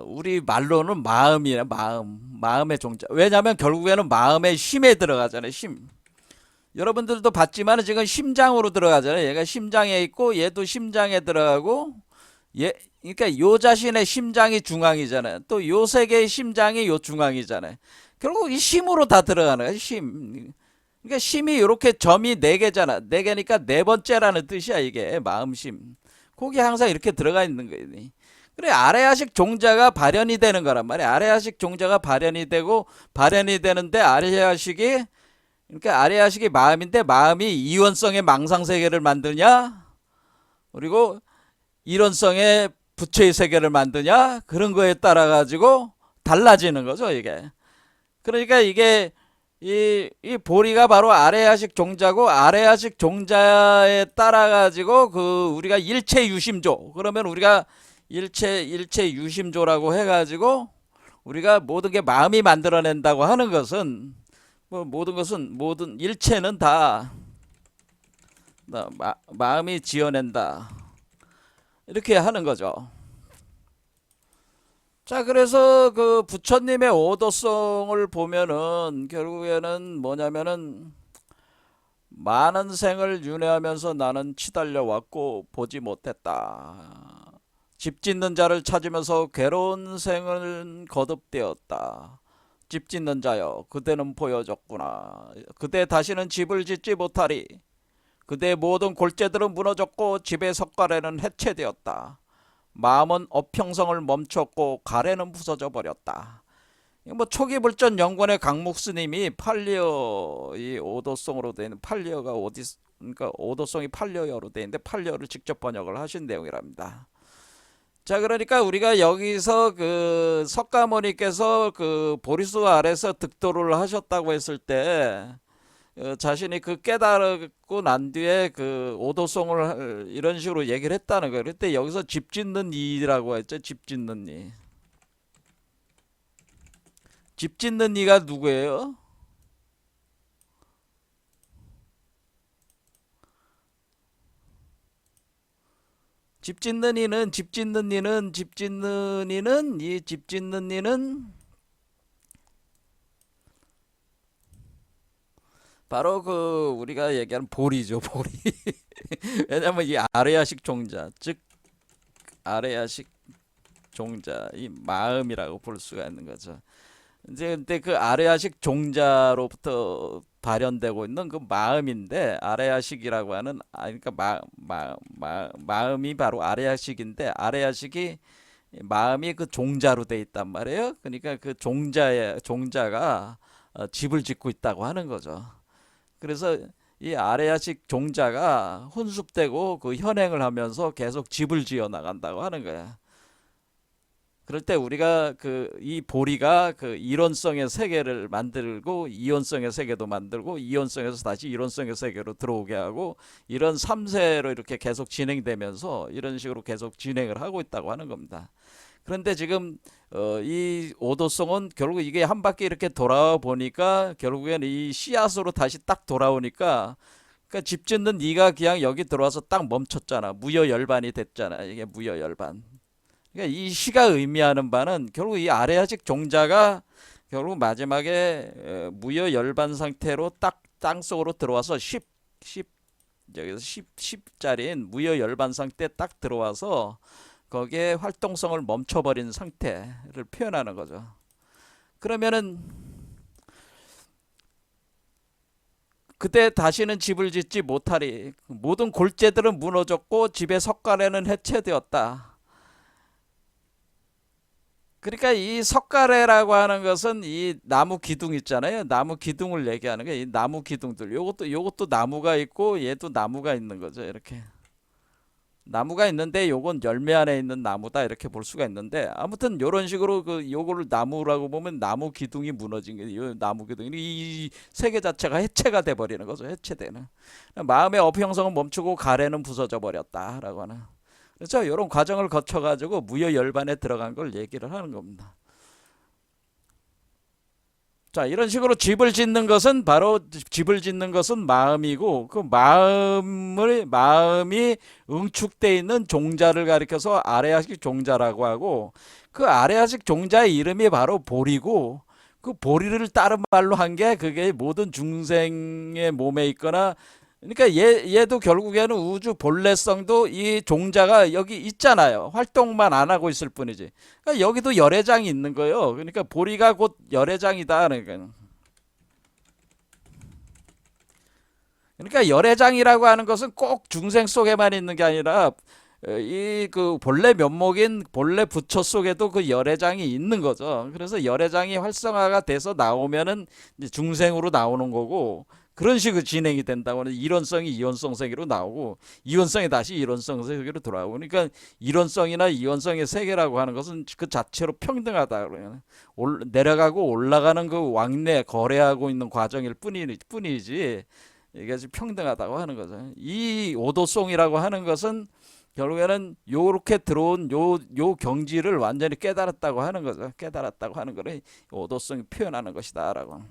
우리 말로는 마음이야. 마음의 종자. 왜냐하면 결국에는 마음의 심에 들어가잖아요. 심. 여러분들도 봤지만 지금 심장으로 들어가잖아요. 얘가 심장에 있고 얘도 심장에 들어가고 그러니까 요 자신의 심장이 중앙이잖아요. 또 요 세계의 심장이 요 중앙이잖아요. 결국 이 심으로 다 들어가는 거야. 심. 그러니까 심이 이렇게 점이 4개잖아. 4개니까 네 번째라는 뜻이야. 이게 마음심. 거기 항상 이렇게 들어가 있는 거예요. 그래, 아뢰야식 종자가 발현이 되는 거란 말이야. 아뢰야식 종자가 발현이 되는데 그러니까 아뢰야식이 마음인데 마음이 이원성의 망상세계를 만드냐? 그리고 이론성의 부처의 세계를 만드냐? 그런 거에 따라 가지고 달라지는 거죠, 이게. 그러니까 이게 이 보리가 바로 아뢰야식 종자고 아뢰야식 종자에 따라 가지고 우리가 일체 유심조. 그러면 우리가 일체 유심조라고 해가지고 우리가 모든 게 마음이 만들어낸다고 하는 것은 뭐 모든 일체는 다 마음이 지어낸다 이렇게 하는 거죠. 자, 그래서 그 부처님의 오도성을 보면은 결국에는 뭐냐면은 많은 생을 윤회하면서 나는 치달려 왔고 보지 못했다. 집 짓는 자를 찾으면서 괴로운 생을 거듭되었다. 집 짓는 자여, 그대는 보여졌구나. 그대 다시는 집을 짓지 못하리. 그대의 모든 골재들은 무너졌고 집의 석가래는 해체되었다. 마음은 어평성을 멈췄고 가래는 부서져 버렸다. 뭐 초기 불전 연구원의 강목 스님이 팔리어 이 오도성으로 되어 있는 팔리어가 어디 그러니까 오도성이 팔리어로 되어 있는데 팔리어를 직접 번역을 하신 내용이랍니다. 자, 그러니까 우리가 여기서 그 석가모니께서 그 보리수 아래서 득도를 하셨다고 했을 때 자신이 그 깨달고 난 뒤에 그 오도송을 이런 식으로 얘기를 했다는 거예요. 그때 여기서 집 짓는 이라고 했죠. 집 짓는 이. 집 짓는 이가 누구예요? 집 짓는 이는 이 집 짓는 이는 바로 그 우리가 얘기하는 보리죠, 보리. 왜냐면 이 아레아식 종자, 즉 아레아식 종자, 이 마음이라고 볼 수가 있는 거죠. 이제 근데 그 아레아식 종자로부터 발현되고 있는 그 마음인데 아레아식이라고 하는 그러니까 마음이 바로 아레아식인데 아레아식이 마음이 그 종자로 돼 있단 말이에요. 그러니까 그 종자가 집을 짓고 있다고 하는 거죠. 그래서 이 아레아식 종자가 혼습되고 그 현행을 하면서 계속 집을 지어 나간다고 하는 거야. 그럴 때 우리가 그 이 보리가 그 이론성의 세계를 만들고 이론성의 세계도 만들고 이론성에서 다시 이론성의 세계로 들어오게 하고 이런 3세로 이렇게 계속 진행되면서 이런 식으로 계속 진행을 하고 있다고 하는 겁니다. 그런데 지금 이 오도성은 결국 이게 한 바퀴 이렇게 돌아와 보니까 결국엔 이 씨앗으로 다시 딱 돌아오니까 그러니까 집 짓는 네가 그냥 여기 들어와서 딱 멈췄잖아. 무여열반이 됐잖아. 이게 무여열반. 그러니까 이 시가 의미하는 바는 결국 이 아래아직 종자가 결국 마지막에 무여열반 상태로 딱 땅속으로 들어와서 10 여기서 10짜리인 무여열반 상태 딱 들어와서 거기에 활동성을 멈춰버린 상태를 표현하는 거죠. 그러면은 그때 다시는 집을 짓지 못하리. 모든 골재들은 무너졌고 집의 석가래는 해체되었다. 그러니까 이 석가래라고 하는 것은 이 나무 기둥 있잖아요. 나무 기둥을 얘기하는 거예요. 이 나무 기둥들. 요것도 나무가 있고 얘도 나무가 있는 거죠. 이렇게. 나무가 있는데 요건 열매 안에 있는 나무다 이렇게 볼 수가 있는데 아무튼 요런 식으로 그 요거를 나무라고 보면 나무 기둥이 무너진 게 요 나무 기둥이 이 세계 자체가 해체가 돼 버리는 거죠. 해체되는. 마음의 어평성은 멈추고 가래는 부서져 버렸다라고 하는. 그렇죠? 이런 과정을 거쳐가지고 무여열반에 들어간 걸 얘기를 하는 겁니다. 자, 이런 식으로 집을 짓는 것은 마음이고 그 마음이 응축돼 있는 종자를 가리켜서 아레아식 종자라고 하고 그 아레아식 종자의 이름이 바로 보리고 그 보리를 다른 말로 한 게 그게 모든 중생의 몸에 있거나 그러니까 얘도 결국에는 우주 본래성도 이 종자가 여기 있잖아요. 활동만 안 하고 있을 뿐이지. 그러니까 여기도 열애장이 있는 거예요. 그러니까 보리가 곧 열애장이다. 그러니까 열애장이라고 하는 것은 꼭 중생 속에만 있는 게 아니라 이 그 본래 면목인 본래 부처 속에도 그 열애장이 있는 거죠. 그래서 열애장이 활성화가 돼서 나오면은 이제 중생으로 나오는 거고 그런 식으로 진행이 된다고 하는 이론성이 이원성 세계로 나오고 이원성이 다시 이론성 세계로 돌아오고 그러니까 이론성이나 이원성의 세계라고 하는 것은 그 자체로 평등하다 그러면 내려가고 올라가는 그 왕래 거래하고 있는 과정일 뿐이지 이게 평등하다고 하는 거죠. 이 오도송이라고 하는 것은 결국에는 요렇게 들어온 요 경지를 완전히 깨달았다고 하는 거죠. 깨달았다고 하는 거를 오도성이 표현하는 것이다라고.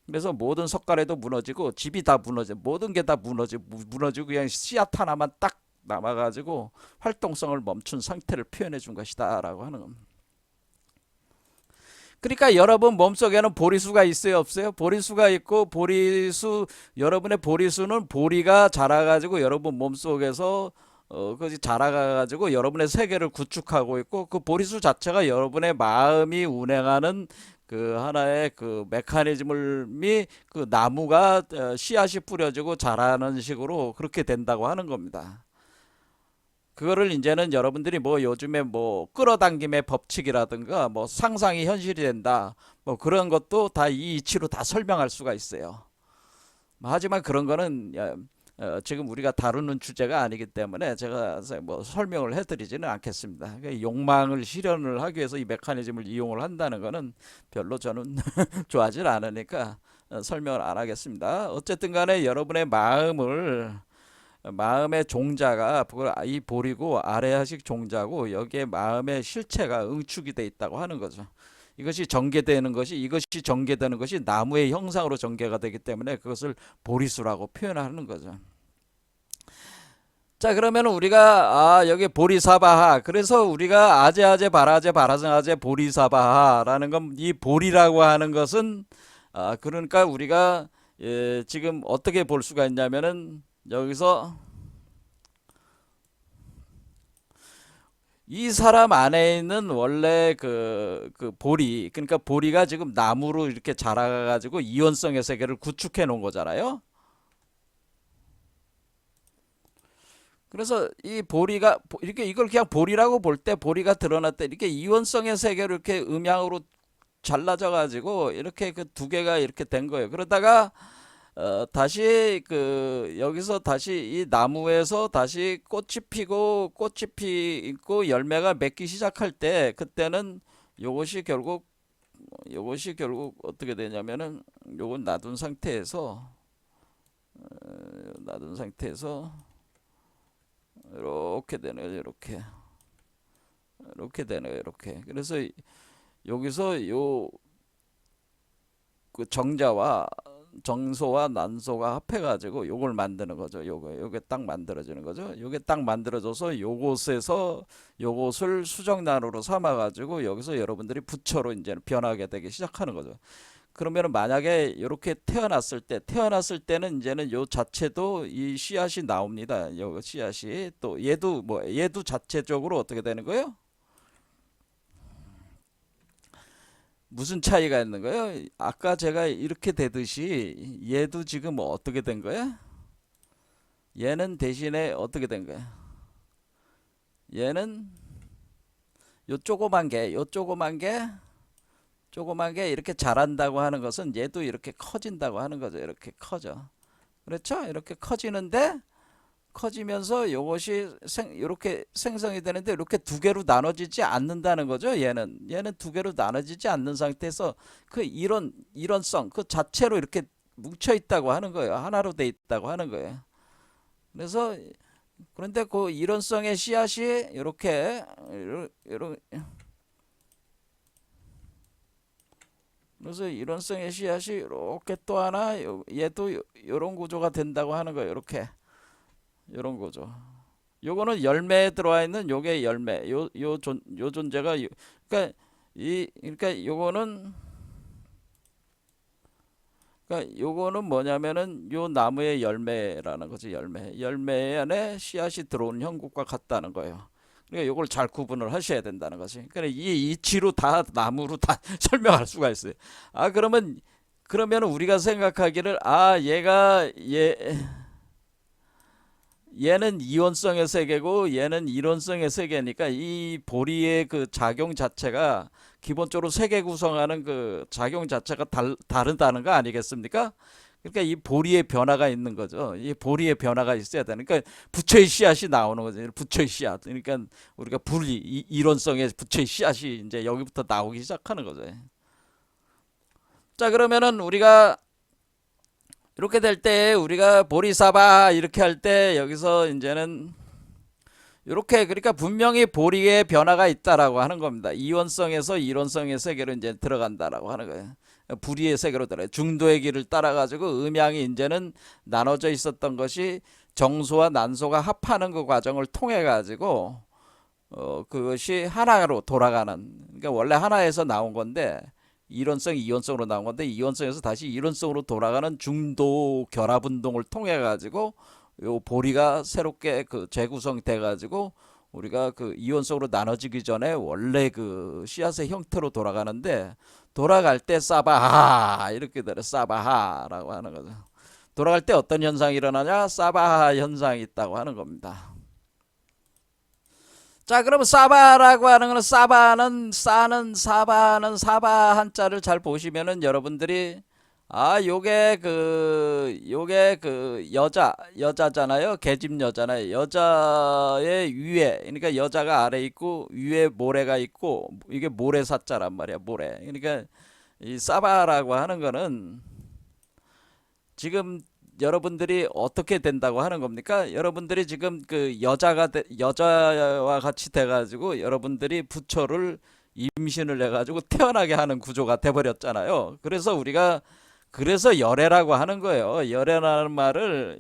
그래서 모든 석가래도 무너지고 집이 다 무너져, 모든 게 다 무너지고 그냥 씨앗 하나만 딱 남아가지고 활동성을 멈춘 상태를 표현해 준 것이다라고 하는 겁니다. 그러니까 여러분 몸속에는 보리수가 있어요, 없어요? 보리수가 있고, 여러분의 보리수는 보리가 자라가지고 여러분 몸속에서 그것이 자라가지고 여러분의 세계를 구축하고 있고, 그 보리수 자체가 여러분의 마음이 운행하는 그 하나의 그 메커니즘을 그 나무가 씨앗이 뿌려지고 자라는 식으로 그렇게 된다고 하는 겁니다. 그거를 이제는 여러분들이 뭐 요즘에 뭐 끌어당김의 법칙이라든가 뭐 상상이 현실이 된다 뭐 그런 것도 다 이 이치로 다 설명할 수가 있어요. 하지만 그런 거는 지금 우리가 다루는 주제가 아니기 때문에 제가 뭐 설명을 해드리지는 않겠습니다. 욕망을 실현을 하기 위해서 이 메커니즘을 이용을 한다는 거는 별로 저는 좋아하지 않으니까 설명을 안 하겠습니다. 어쨌든 간에 여러분의 마음의 종자가 이 볼이고 아래하식 종자고 여기에 마음의 실체가 응축이 돼 있다고 하는 거죠. 이것이 전개되는 것이 나무의 형상으로 전개가 되기 때문에 그것을 보리수라고 표현하는 거죠. 자, 그러면 우리가 여기 보리사바하, 그래서 우리가 아제아제 바라제 바라성아제 보리사바하라는 건, 이 보리라고 하는 것은 그러니까 우리가 지금 어떻게 볼 수가 있냐면은 여기서 이 사람 안에 있는 원래 그 보리, 그러니까 보리가 지금 나무로 이렇게 자라가지고 이원성의 세계를 구축해 놓은 거잖아요. 그래서 이 보리가 이렇게 이걸 그냥 보리라고 볼 때, 보리가 드러날 때 이렇게 이원성의 세계를 이렇게 음양으로 잘라져 가지고 이렇게 그 두 개가 이렇게 된 거예요. 그러다가 다시 그 여기서 다시 이 나무에서 다시 꽃이 피고 열매가 맺기 시작할 때, 그때는 요것이 결국 어떻게 되냐면은 요건 놔둔 상태에서 이렇게 되네요. 이렇게 되네요. 이렇게. 그래서 여기서 요 그 정자와 정소와 난소가 합해가지고 요걸 만드는 거죠. 요게 딱 만들어지는 거죠. 요게 딱 만들어져서 요것을 수정난으로 삼아가지고 여기서 여러분들이 부처로 이제 변하게 되기 시작하는 거죠. 그러면 만약에 이렇게 태어났을 때는 이제는 요 자체도 이 씨앗이 나옵니다. 요 씨앗이 또 얘도 자체적으로 어떻게 되는 거예요? 무슨 차이가 있는 거예요? 아까 제가 이렇게 되듯이 얘도 지금 뭐 어떻게 된 거야? 얘는 대신에 어떻게 된 거야? 얘는 요 조그만 게 이렇게 자란다고 하는 것은 얘도 이렇게 커진다고 하는 거죠. 이렇게 커져. 그렇죠? 이렇게 커지면서 이것이 이렇게 생성이 되는데 이렇게 두 개로 나눠지지 않는다는 거죠. 얘는 두 개로 나눠지지 않는 상태에서 그 이론성 그 자체로 이렇게 뭉쳐 있다고 하는 거예요. 하나로 돼 있다고 하는 거예요. 그래서 그런데 그 이론성의 씨앗이 이렇게 그래서 이론성의 씨앗이 이렇게 또 하나 얘도 이런 구조가 된다고 하는 거예요. 이렇게 이런 거죠. 요거는 열매에 들어와 있는 요게 열매. 요 존재가 그러니까 그러니까 요거는 뭐냐면은 요 나무의 열매라는 거지. 열매 안에 씨앗이 들어온 형국과 같다는 거예요. 그러니까 요걸 잘 구분을 하셔야 된다는 거지. 그러니까 이 이치로 다 나무로 다 설명할 수가 있어요. 그러면 우리가 생각하기를 얘는 이원성의 세계고 얘는 이론성의 세계니까 이 보리의 그 작용 자체가 기본적으로 세계 구성하는 그 작용 자체가 다르다는 거 아니겠습니까? 그러니까 이 보리의 변화가 있는 거죠. 이 보리의 변화가 있어야 되니까 부처의 씨앗이 나오는 거죠. 부처의 씨앗. 그러니까 우리가 이론성의 부처의 씨앗이 이제 여기부터 나오기 시작하는 거죠. 자, 그러면은 우리가 이렇게 될 때 우리가 보리사바 이렇게 할 때 여기서 이제는 이렇게 그러니까 분명히 보리의 변화가 있다라고 하는 겁니다. 이원성에서 이론성의 세계로 이제 들어간다라고 하는 거예요. 불의의 세계로 들어요. 중도의 길을 따라 가지고 음양이 이제는 나눠져 있었던 것이 정소와 난소가 합하는 그 과정을 통해 가지고 그것이 하나로 돌아가는, 그러니까 원래 하나에서 나온 건데 이론성 이원성으로 나온 건데 이원성에서 다시 이론성으로 돌아가는 중도 결합 운동을 통해 가지고 요 보리가 새롭게 그 재구성돼 가지고 우리가 그 이원성으로 나눠지기 전에 원래 그 씨앗의 형태로 돌아가는데, 돌아갈 때 사바하 이렇게 되려 사바하라고 하는 거죠. 돌아갈 때 어떤 현상이 일어나냐? 사바하 현상이 있다고 하는 겁니다. 자, 그러면 사바라고 하는 거는 사바는 사바 한자를 잘 보시면은 여러분들이 요게 그 여자잖아요. 계집 여잖아요. 여자의 위에, 그러니까 여자가 아래 있고 위에 모래가 있고, 이게 모래사자란 말이야. 모래. 그러니까 이 사바라고 하는 거는 지금 여러분들이 어떻게 된다고 하는 겁니까? 여러분들이 지금 그 여자와 같이 돼가지고 여러분들이 부처를 임신을 해가지고 태어나게 하는 구조가 돼버렸잖아요. 그래서 열애라고 하는 거예요. 열애라는 말을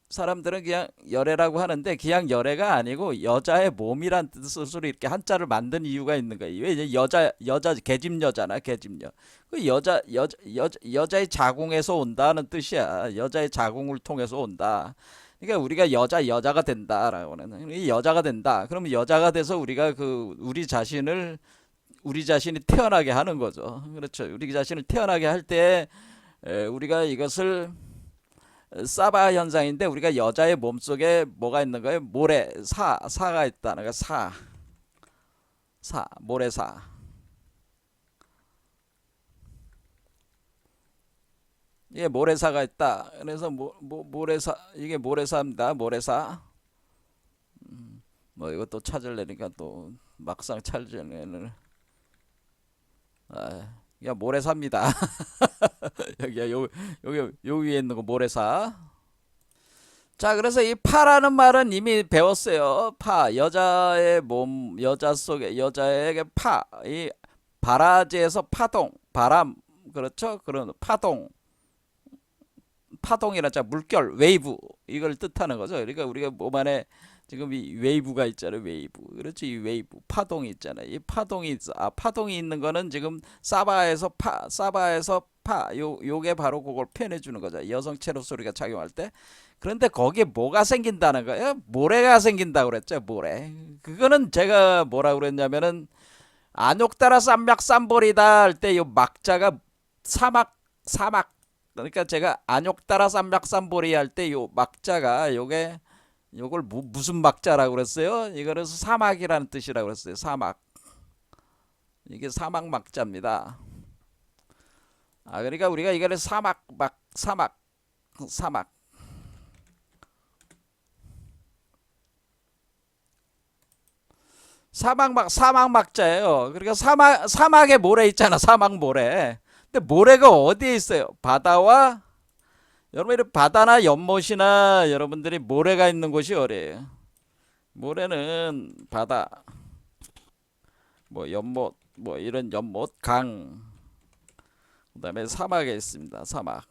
사람들은 그냥 열애라고 하는데, 그냥 열애가 아니고 여자의 몸이란 뜻으로 이렇게 한자를 만든 이유가 있는 거예요. 왜 이제 여자 계집여잖아, 계집여. 그 여자의 자궁에서 온다는 뜻이야. 여자의 자궁을 통해서 온다. 그러니까 우리가 여자가 된다라고는, 이 여자가 된다. 그러면 여자가 돼서 우리가 우리 자신이 태어나게 하는 거죠. 그렇죠. 우리 자신을 태어나게 할 때 우리가 이것을 사바 현상인데, 우리가 여자의 몸속에 뭐가 있는 거예요? 사가 있다는 거예요. 모래사. 이게 모래사가 있다. 그래서 모래사, 이게 모래사입니다. 모래사. 뭐 이것도 찾으려니까 또 막상 찾으려면 야, 모래사입니다. 여기 위에 있는 거 모래사. 자, 그래서 이 파라는 말은 이미 배웠어요. 여자의 몸, 여자 속에, 여자에게 이 바라지에서 파동, 바람, 그렇죠? 그런 파동이라 자 물결, 웨이브, 이걸 뜻하는 거죠. 그러니까 우리가 몸 안에 지금 이 웨이브가 있잖아요. 웨이브. 그렇죠. 이 웨이브, 파동이 있잖아요. 이 파동이 있는 거는 지금 사바에서 요게 바로 그걸 표현해 주는 거죠. 여성 체로 소리가 작용할 때. 그런데 거기에 뭐가 생긴다는 거예요? 모래가 생긴다고 그랬죠. 모래. 그거는 제가 뭐라고 그랬냐면은 안욕따라 쌈맥쌈벌이다 할 때 요 막자가 사막. 그러니까 제가 안욕따라 쌈맥쌈벌이 할 때 요 막자가 요걸 무슨 막자라고 그랬어요? 이거는 사막이라는 뜻이라고 그랬어요. 사막. 이게 사막 막자입니다. 그러니까 우리가 이거를 사막. 사막 막자예요. 그러니까 사막에 모래 있잖아. 사막 모래. 근데 모래가 어디에 있어요? 여러분, 바다나 연못이나 여러분들이 모래가 있는 곳이 어디예요? 모래는 바다, 뭐 연못, 뭐 이런 연못, 그다음에 사막에 있습니다. 사막.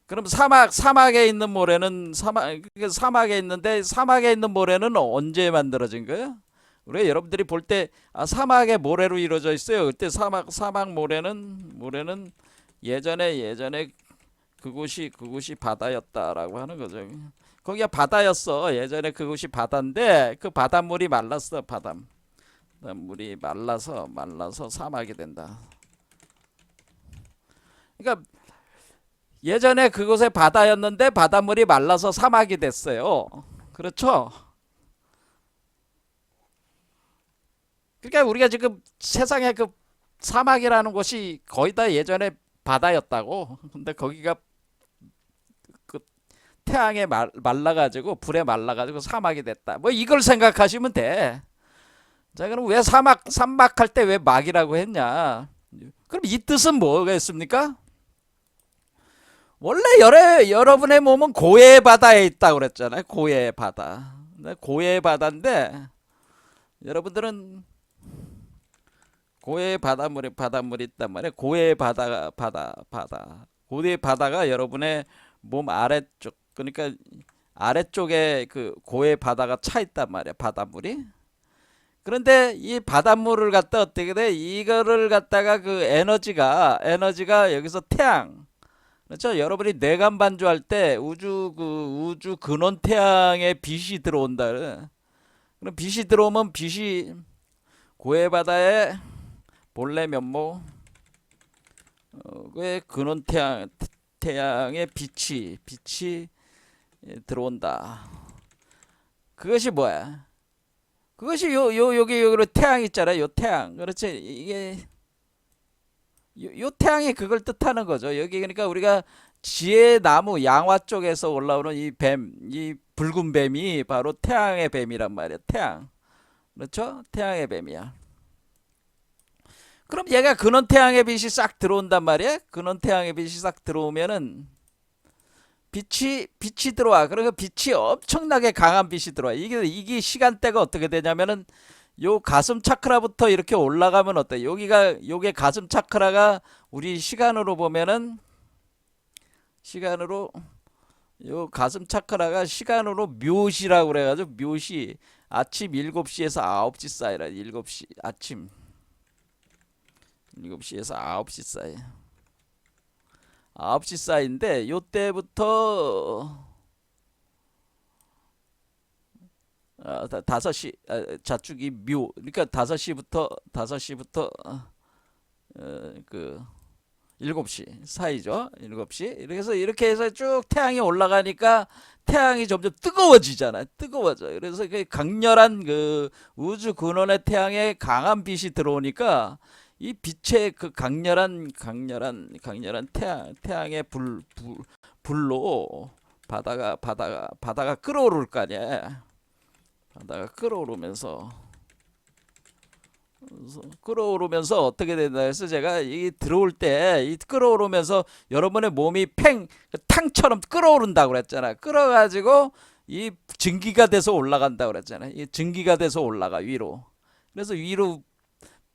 그럼 사막에 있는 모래는 사막에 있는데, 사막에 있는 모래는 언제 만들어진 거예요? 우리 여러분들이 볼 때 사막의 모래로 이루어져 있어요. 그때 사막 모래는 예전에 그곳이 바다였다라고 하는 거죠. 거기가 바다였어. 예전에 그곳이 바다인데 그 바닷물이 말랐어. 바닷물이 말라서 사막이 된다. 그러니까 예전에 그곳에 바다였는데 바닷물이 말라서 사막이 됐어요. 그렇죠? 그러니까 우리가 지금 세상에 그 사막이라는 곳이 거의 다 예전에 바다였다고. 근데 거기가 그 태양에 말라가지고 불에 말라가지고 사막이 됐다. 뭐 이걸 생각하시면 돼. 자, 그럼 왜 산막할 때 왜 막이라고 했냐? 그럼 이 뜻은 뭐겠습니까? 원래 여러분의 몸은 고해의 바다에 있다고 그랬잖아요. 고해의 바다. 근데 고해의 바다인데 여러분들은 고해의 바닷물이 있단 말이에요. 고해의 바다. 고해의 바다가 여러분의 몸 아래쪽, 그러니까 아래쪽에 그 고해의 바다가 차 있단 말이에요. 바닷물이. 그런데 이 바닷물을 갖다 어떻게 돼? 이거를 갖다가 그 에너지가 여기서 태양. 그렇죠? 여러분이 뇌관 반주할 때 우주 근원 태양의 빛이 들어온다. 그럼 빛이 들어오면 빛이 고해 바다의 본래 면모, 의 근원 태양의 빛이 들어온다. 그것이 뭐야? 그것이 여기로 태양 있잖아요. 요 태양. 그렇지? 이게 요 태양이 그걸 뜻하는 거죠. 여기 그러니까 우리가 지혜나무 양화 쪽에서 올라오는 이 뱀, 이 붉은 뱀이 바로 태양의 뱀이란 말이야. 태양. 그렇죠? 태양의 뱀이야. 그럼 얘가 근원 태양의 빛이 싹 들어온단 말이야. 근원 태양의 빛이 싹 들어오면은 빛이 들어와. 그러니까 빛이 엄청나게 강한 빛이 들어와. 이게 시간대가 어떻게 되냐면은 요 가슴 차크라부터 이렇게 올라가면 어때? 요게 가슴 차크라가 우리 시간으로 보면은 시간으로 요 가슴 차크라가 시간으로 묘시라고 그래가지고 묘시 아침 7시에서 9시 사이라 7시 아침 7시에서 9시 사이 9시 사이인데 요때부터 5시 자축이 묘 그러니까 5시부터 그 7시 사이죠. 7시. 그래서 이렇게 해서 쭉 태양이 올라가니까 태양이 점점 뜨거워지잖아요. 뜨거워져. 그래서 그 강렬한 그 우주 근원의 태양에 강한 빛이 들어오니까 이 빛의 그 강렬한 태양의 불로 바다가 끓어오를 거 아니야. 바다가 끓어오르면서 어떻게 된다 해서 제가 이 들어올 때 이 끓어오르면서 여러분의 몸이 탕처럼 끓어오른다고 그랬잖아. 끓어가지고 이 증기가 돼서 올라간다고 그랬잖아. 이 증기가 돼서 올라가 위로. 그래서 위로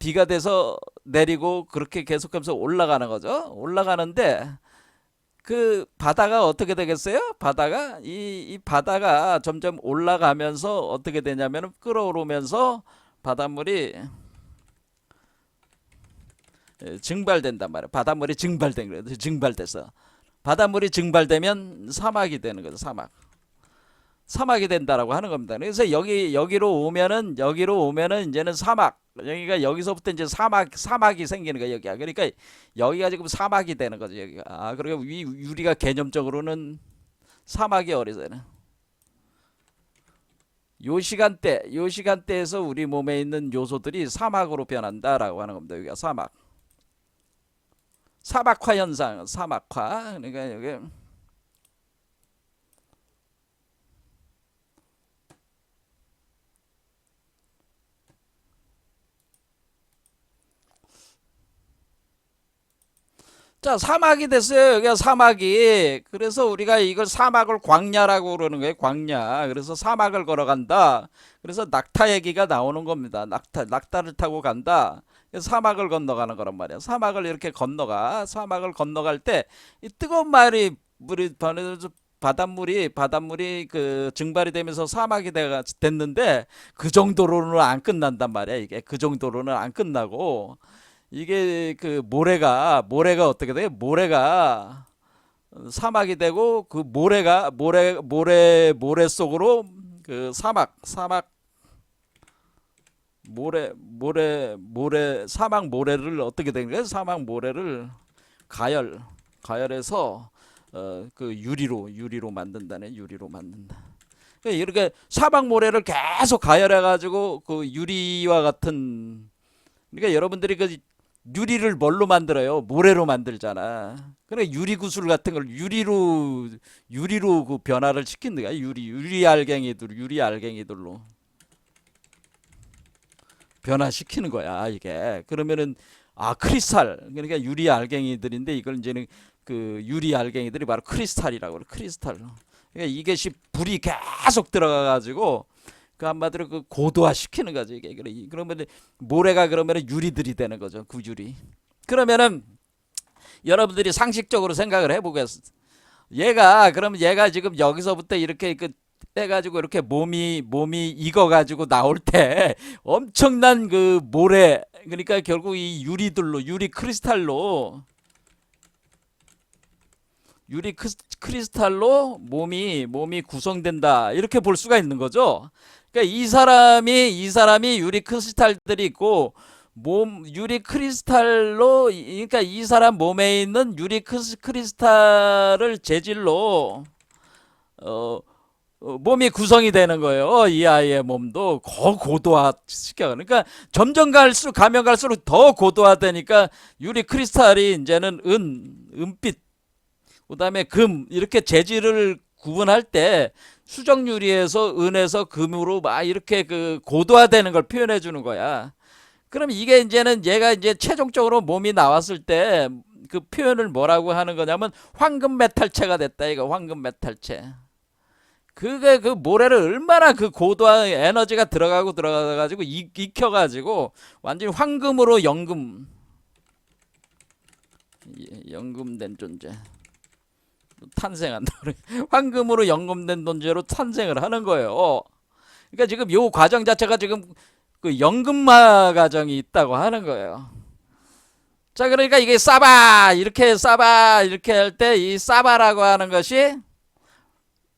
비가 돼서 내리고 그렇게 계속하면서 올라가는 거죠. 올라가는데 그 바다가 어떻게 되겠어요? 이 바다가 점점 올라가면서 어떻게 되냐면 끓어오르면서 바닷물이 증발된단 말이에요. 바닷물이 증발된 거예요. 증발돼서 바닷물이 증발되면 사막이 되는 거죠. 사막이 된다라고 하는 겁니다. 그래서 여기로 오면은 이제는 사막. 여기서부터 이제 사막이 생기는 거야, 여기가. 그러니까 여기가 지금 사막이 되는 거죠, 여기가. 그리고 우리가 개념적으로는 사막이 어디서는 요 시간대에서 우리 몸에 있는 요소들이 사막으로 변한다라고 하는 겁니다. 여기가 사막화 현상, 사막화. 그러니까 여기 자, 사막이 됐어요. 여기가 사막이. 그래서 우리가 이걸 사막을 광야라고 그러는 거예요. 광야. 그래서 사막을 걸어간다. 그래서 낙타 얘기가 나오는 겁니다. 낙타를 타고 간다. 그래서 사막을 건너가는 거란 말이야. 사막을 이렇게 건너가. 사막을 건너갈 때 이 뜨거운 물이 바닷물이 그 증발이 되면서 사막이 됐는데 그 정도로는 안 끝난단 말이야. 이게 그 정도로는 안 끝나고 이게 그 모래가 어떻게 돼요? 모래가 사막이 되고 그 모래 속으로 그 사막 사막 모래를 어떻게 된 거예요? 사막 모래를 가열해서 그 유리로 만든다네. 유리로 만든다. 그러니까 이렇게 사막 모래를 계속 가열해 가지고 그 유리와 같은 그러니까 여러분들이 그 유리를 뭘로 만들어요? 모래로 만들잖아. 그래 유리 구슬 같은 걸 유리로 그 변화를 시킨다. 유리 알갱이들로 변화시키는 거야, 이게. 그러면은 크리스탈. 그러니까 유리 알갱이들인데 이걸 이제는 그 유리 알갱이들이 바로 크리스탈이라고 그래. 크리스탈. 그러니까 이것이 불이 계속 들어가 가지고 그 한마디로 그 고도화 시키는 거죠. 이게 그러면 모래가 그러면 유리들이 되는 거죠. 구유리. 그러면은 여러분들이 상식적으로 생각을 해보겠어. 그럼 얘가 지금 여기서부터 이렇게 그 해가지고 이렇게 몸이 익어가지고 나올 때 엄청난 그 모래, 그러니까 결국 이 유리 크리스탈로 몸이 구성된다, 이렇게 볼 수가 있는 거죠. 그러니까 이 사람이 유리 크리스탈들이 있고 유리 크리스탈로, 그러니까 이 사람 몸에 있는 유리 크리스탈을 재질로 몸이 구성이 되는 거예요. 이 아이의 몸도 고도화 시켜. 그러니까 점점 가면 갈수록 더 고도화되니까 유리 크리스탈이 이제는 은빛, 그다음에 금, 이렇게 재질을 구분할 때 수정 유리에서 은에서 금으로 막 이렇게 그 고도화되는 걸 표현해 주는 거야. 그럼 이게 이제는 얘가 이제 최종적으로 몸이 나왔을 때 그 표현을 뭐라고 하는 거냐면 황금 메탈체가 됐다. 이거 황금 메탈체. 그게 그 모래를 얼마나 그 고도화 에너지가 들어가가지고 익혀가지고 완전히 황금으로 연금된 존재 탄생한다. 황금으로 연금된 존재로 탄생을 하는 거예요. 그러니까 지금 요 과정 자체가 지금 그 연금화 과정이 있다고 하는 거예요. 자, 그러니까 이게 싸바 이렇게 할 때 이 싸바라고 하는 것이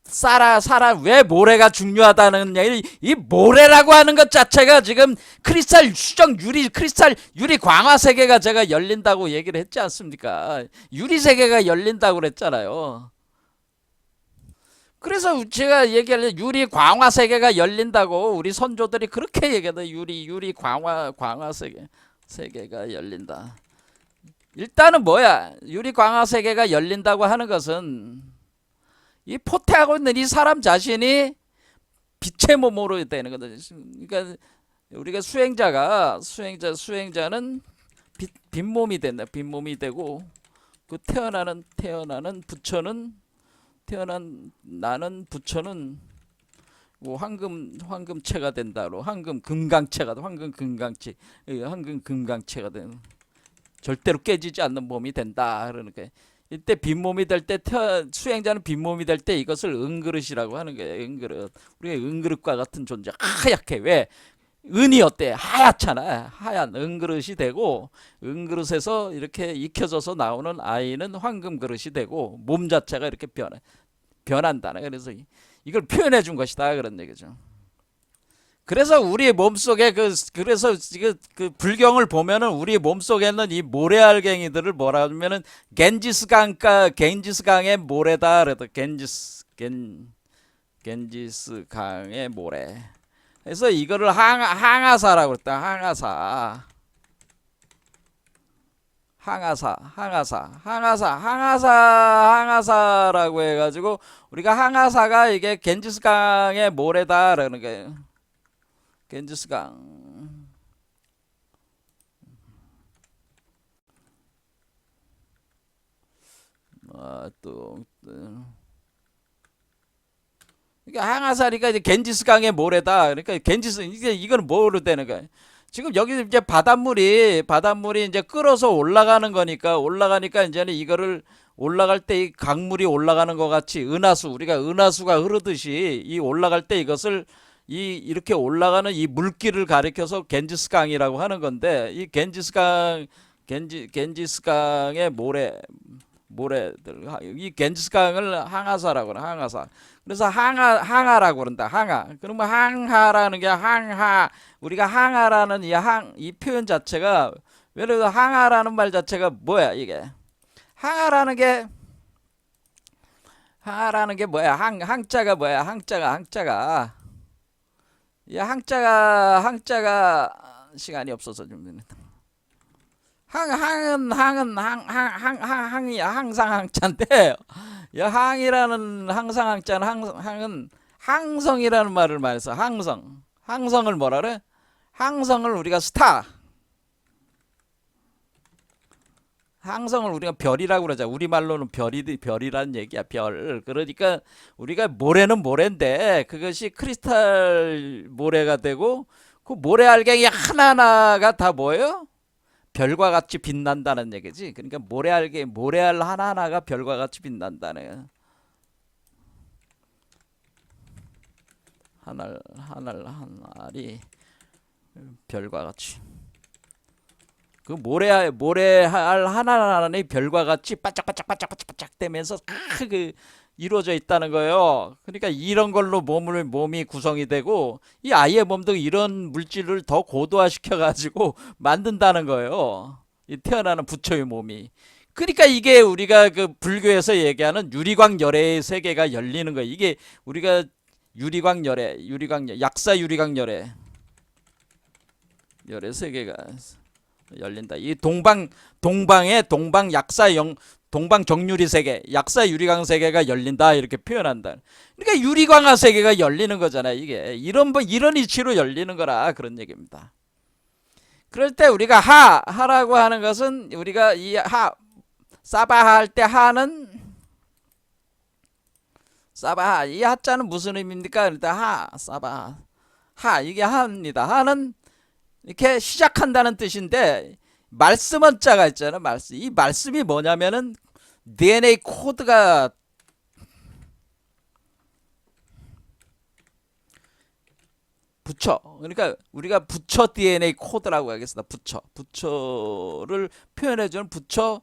사라 왜 모래가 중요하다는 얘기, 이 모래라고 하는 것 자체가 지금 크리스탈 수정 크리스탈 유리 광화 세계가 제가 열린다고 얘기를 했지 않습니까? 유리 세계가 열린다고 그랬잖아요. 그래서 제가 얘기할 유리 광화 세계가 열린다고 우리 선조들이 그렇게 얘기하다. 유리 광화 세계가 열린다. 일단은 뭐야? 유리 광화 세계가 열린다고 하는 것은 이 포태하고 있는 이 사람 자신이 빛의 몸으로 되는 거거든요. 그러니까 우리가 수행자는 빈몸이 된다. 빈몸이 되고 그 태어나는 나는 부처는 뭐 황금체가 된다로 황금 금강체가 되는, 절대로 깨지지 않는 몸이 된다. 그러니까 이때 빈몸이 될 때 수행자는 빈몸이 될 때 이것을 은그릇이라고 하는 거예요. 은그릇. 우리가 은그릇과 같은 존재. 하얗게. 왜? 은이 어때? 하얗잖아. 하얀 은그릇이 되고, 은그릇에서 이렇게 익혀져서 나오는 아이는 황금 그릇이 되고, 몸 자체가 이렇게 변한다. 그래서 이걸 표현해 준 것이다, 그런 얘기죠. 그래서 우리 몸속에 그래서 그 불경을 보면은 우리 몸속에는 이 모래알갱이들을 뭐라 하면은 겐지스강의 모래다. 그래도 겐지스강의 모래. 그래서 이거를 항아사라고 그랬다. 항아사라고 해가지고 우리가 항아사가 이게 겐지스강의 모래다라는 거예요. 겐지스강. 그러니까 항아사니까 이제 겐지스강의 모래다. 그러니까 이거는 뭐로 되는 거야? 지금 여기 이제 바닷물이 이제 끓어서 올라가니까 이제는 이거를 올라갈 때 이 강물이 올라가는 것 같이 우리가 은하수가 흐르듯이 이 올라갈 때 이것을 이렇게 올라가는 이 물길을 가리켜서 겐지스강이라고 하는 건데, 이 겐지스강의 모래들, 이 겐지스강을 항아사라고 그래. 항아사. 그래서 항하라고 그런다. 항하. 그러면 항하라는 게 우리가 항하라는 이 표현 자체가, 왜냐면 항하라는 말 자체가 뭐야 이게? 항하라는 게 뭐야? 항자가 뭐야? 항자가 이 항자가 시간이 없어서 좀 항이야. 항상 항자인데, 이 항이라는 항상 항자는 항성이라는 말을 말해서 항성을 뭐라 그래? 항성을 우리가 항성을 우리가 별이라고 그러자. 우리말로는 별이라는 얘기야. 별. 그러니까 우리가 모래는 모래인데 그것이 크리스탈 모래가 되고 그 모래 알갱이 하나하나가 다 뭐예요? 별과 같이 빛난다는 얘기지. 그러니까 모래알 하나하나가 별과 같이 빛난다네. 하늘이 별과 같이. 그 모래알 하나하나의 별과 같이 반짝반짝반짝반짝 되면서 그 이루어져 있다는 거예요. 그러니까 이런 걸로 몸이 구성이 되고 이 아이의 몸도 이런 물질을 더 고도화시켜 가지고 만든다는 거예요. 이 태어나는 부처의 몸이. 그러니까 이게 우리가 그 불교에서 얘기하는 유리광 열애의 세계가 열리는 거예요. 이게 우리가 약사 유리광 열애 세계가 열린다. 이 동방 정유리 세계, 약사 유리광 세계가 열린다 이렇게 표현한다. 그러니까 유리광화 세계가 열리는 거잖아요. 이게 이런 이치로 열리는 거라 그런 얘기입니다. 그럴 때 우리가 하라고 하는 것은 우리가 이 사바하 할 때 사바하 이 하자는 무슨 의미입니까? 일단 사바하 이게 하입니다. 하는 이렇게 시작한다는 뜻인데 말씀은 자가 있잖아요. 이 말씀이 뭐냐면은 DNA 코드가 부처. 그러니까 우리가 부처 DNA 코드라고 하겠습니다. 부처를 표현해주는 부처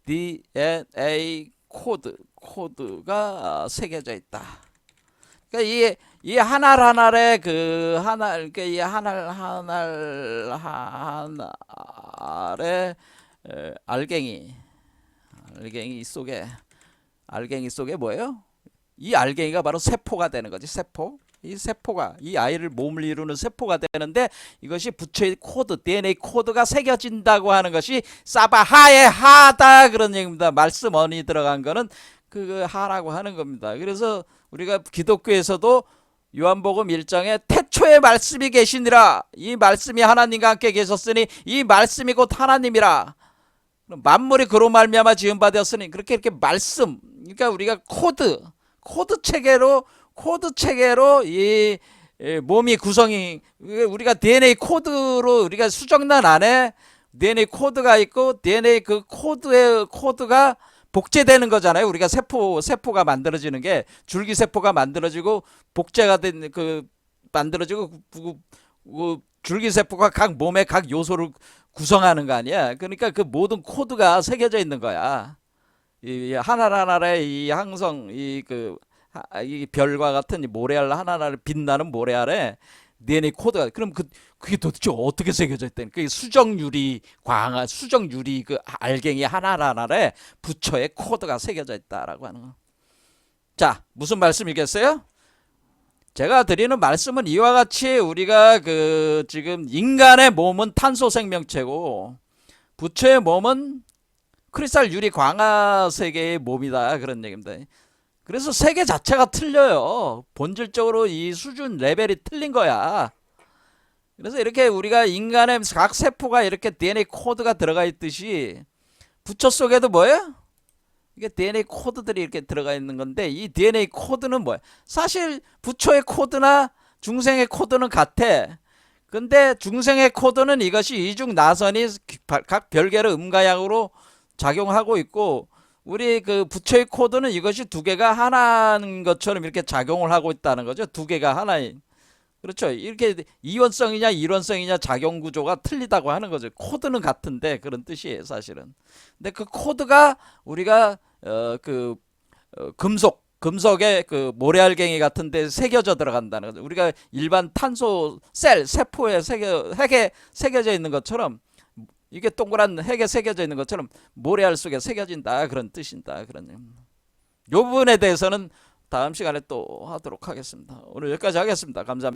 DNA 코드가 새겨져 있다. 그러니까 이 하나의 그러니까 이 하나의 알갱이 속에 뭐예요? 이 알갱이가 바로 세포가 되는 거지. 이 세포가 이 아이를 몸을 이루는 세포가 되는데 이것이 부처의 코드, DNA 코드가 새겨진다고 하는 것이 사바하의 하다 그런 얘기입니다. 말씀 언이 들어간 거는 그 하라고 하는 겁니다. 그래서 우리가 기독교에서도 요한복음 1장에 태초에 말씀이 계시니라. 이 말씀이 하나님과 함께 계셨으니 이 말씀이 곧 하나님이라. 만물이 그로 말미암아 지은 바 되었으니 이렇게 말씀. 그러니까 우리가 코드 체계로 이 몸이 구성이 우리가 DNA 코드로 우리가 수정란 안에 DNA 코드가 있고 DNA 그 코드가 복제되는 거잖아요. 우리가 세포가 만들어지는 게 줄기세포가 만들어지고 복제가 된 만들어지고 줄기세포가 각 몸의 각 요소를 구성하는 거 아니야. 그러니까 그 모든 코드가 새겨져 있는 거야. 이 하나하나의 이 항성 이 별과 같은 이 모래알 하나하나를 빛나는 모래알에 DNA 코드가 그럼 그게 도대체 어떻게 새겨져 있다는 그 수정유리 그 알갱이 하나하나에 부처의 코드가 새겨져 있다라고 하는 거. 자, 무슨 말씀이겠어요? 제가 드리는 말씀은 이와 같이 우리가 지금 인간의 몸은 탄소 생명체고 부처의 몸은 크리스탈 유리 광화 세계의 몸이다 그런 얘기입니다. 그래서 세계 자체가 틀려요. 본질적으로 이 수준 레벨이 틀린 거야. 그래서 이렇게 우리가 인간의 각 세포가 이렇게 DNA 코드가 들어가 있듯이 부처 속에도 뭐예요? 이게 DNA 코드들이 이렇게 들어가 있는 건데 이 DNA 코드는 뭐야? 사실 부처의 코드나 중생의 코드는 같아. 근데 중생의 코드는 이것이 이중 나선이 각 별개로 음가양으로 작용하고 있고 우리 부처의 코드는 이것이 두 개가 하나인 것처럼 이렇게 작용을 하고 있다는 거죠. 두 개가 하나인. 그렇죠. 이렇게 이원성이냐 일원성이냐 작용 구조가 틀리다고 하는 거죠. 코드는 같은데 그런 뜻이에요, 사실은. 근데 그 코드가 우리가 금속의 모래알갱이 같은 데 새겨져 들어간다는 거죠. 우리가 일반 탄소 세포에 핵에 새겨져 있는 것처럼 이게 동그란 핵에 새겨져 있는 것처럼 모래알 속에 새겨진다 그런 뜻인다. 그런 요 부분에 대해서는 다음 시간에 또 하도록 하겠습니다. 오늘 여기까지 하겠습니다. 감사합니다.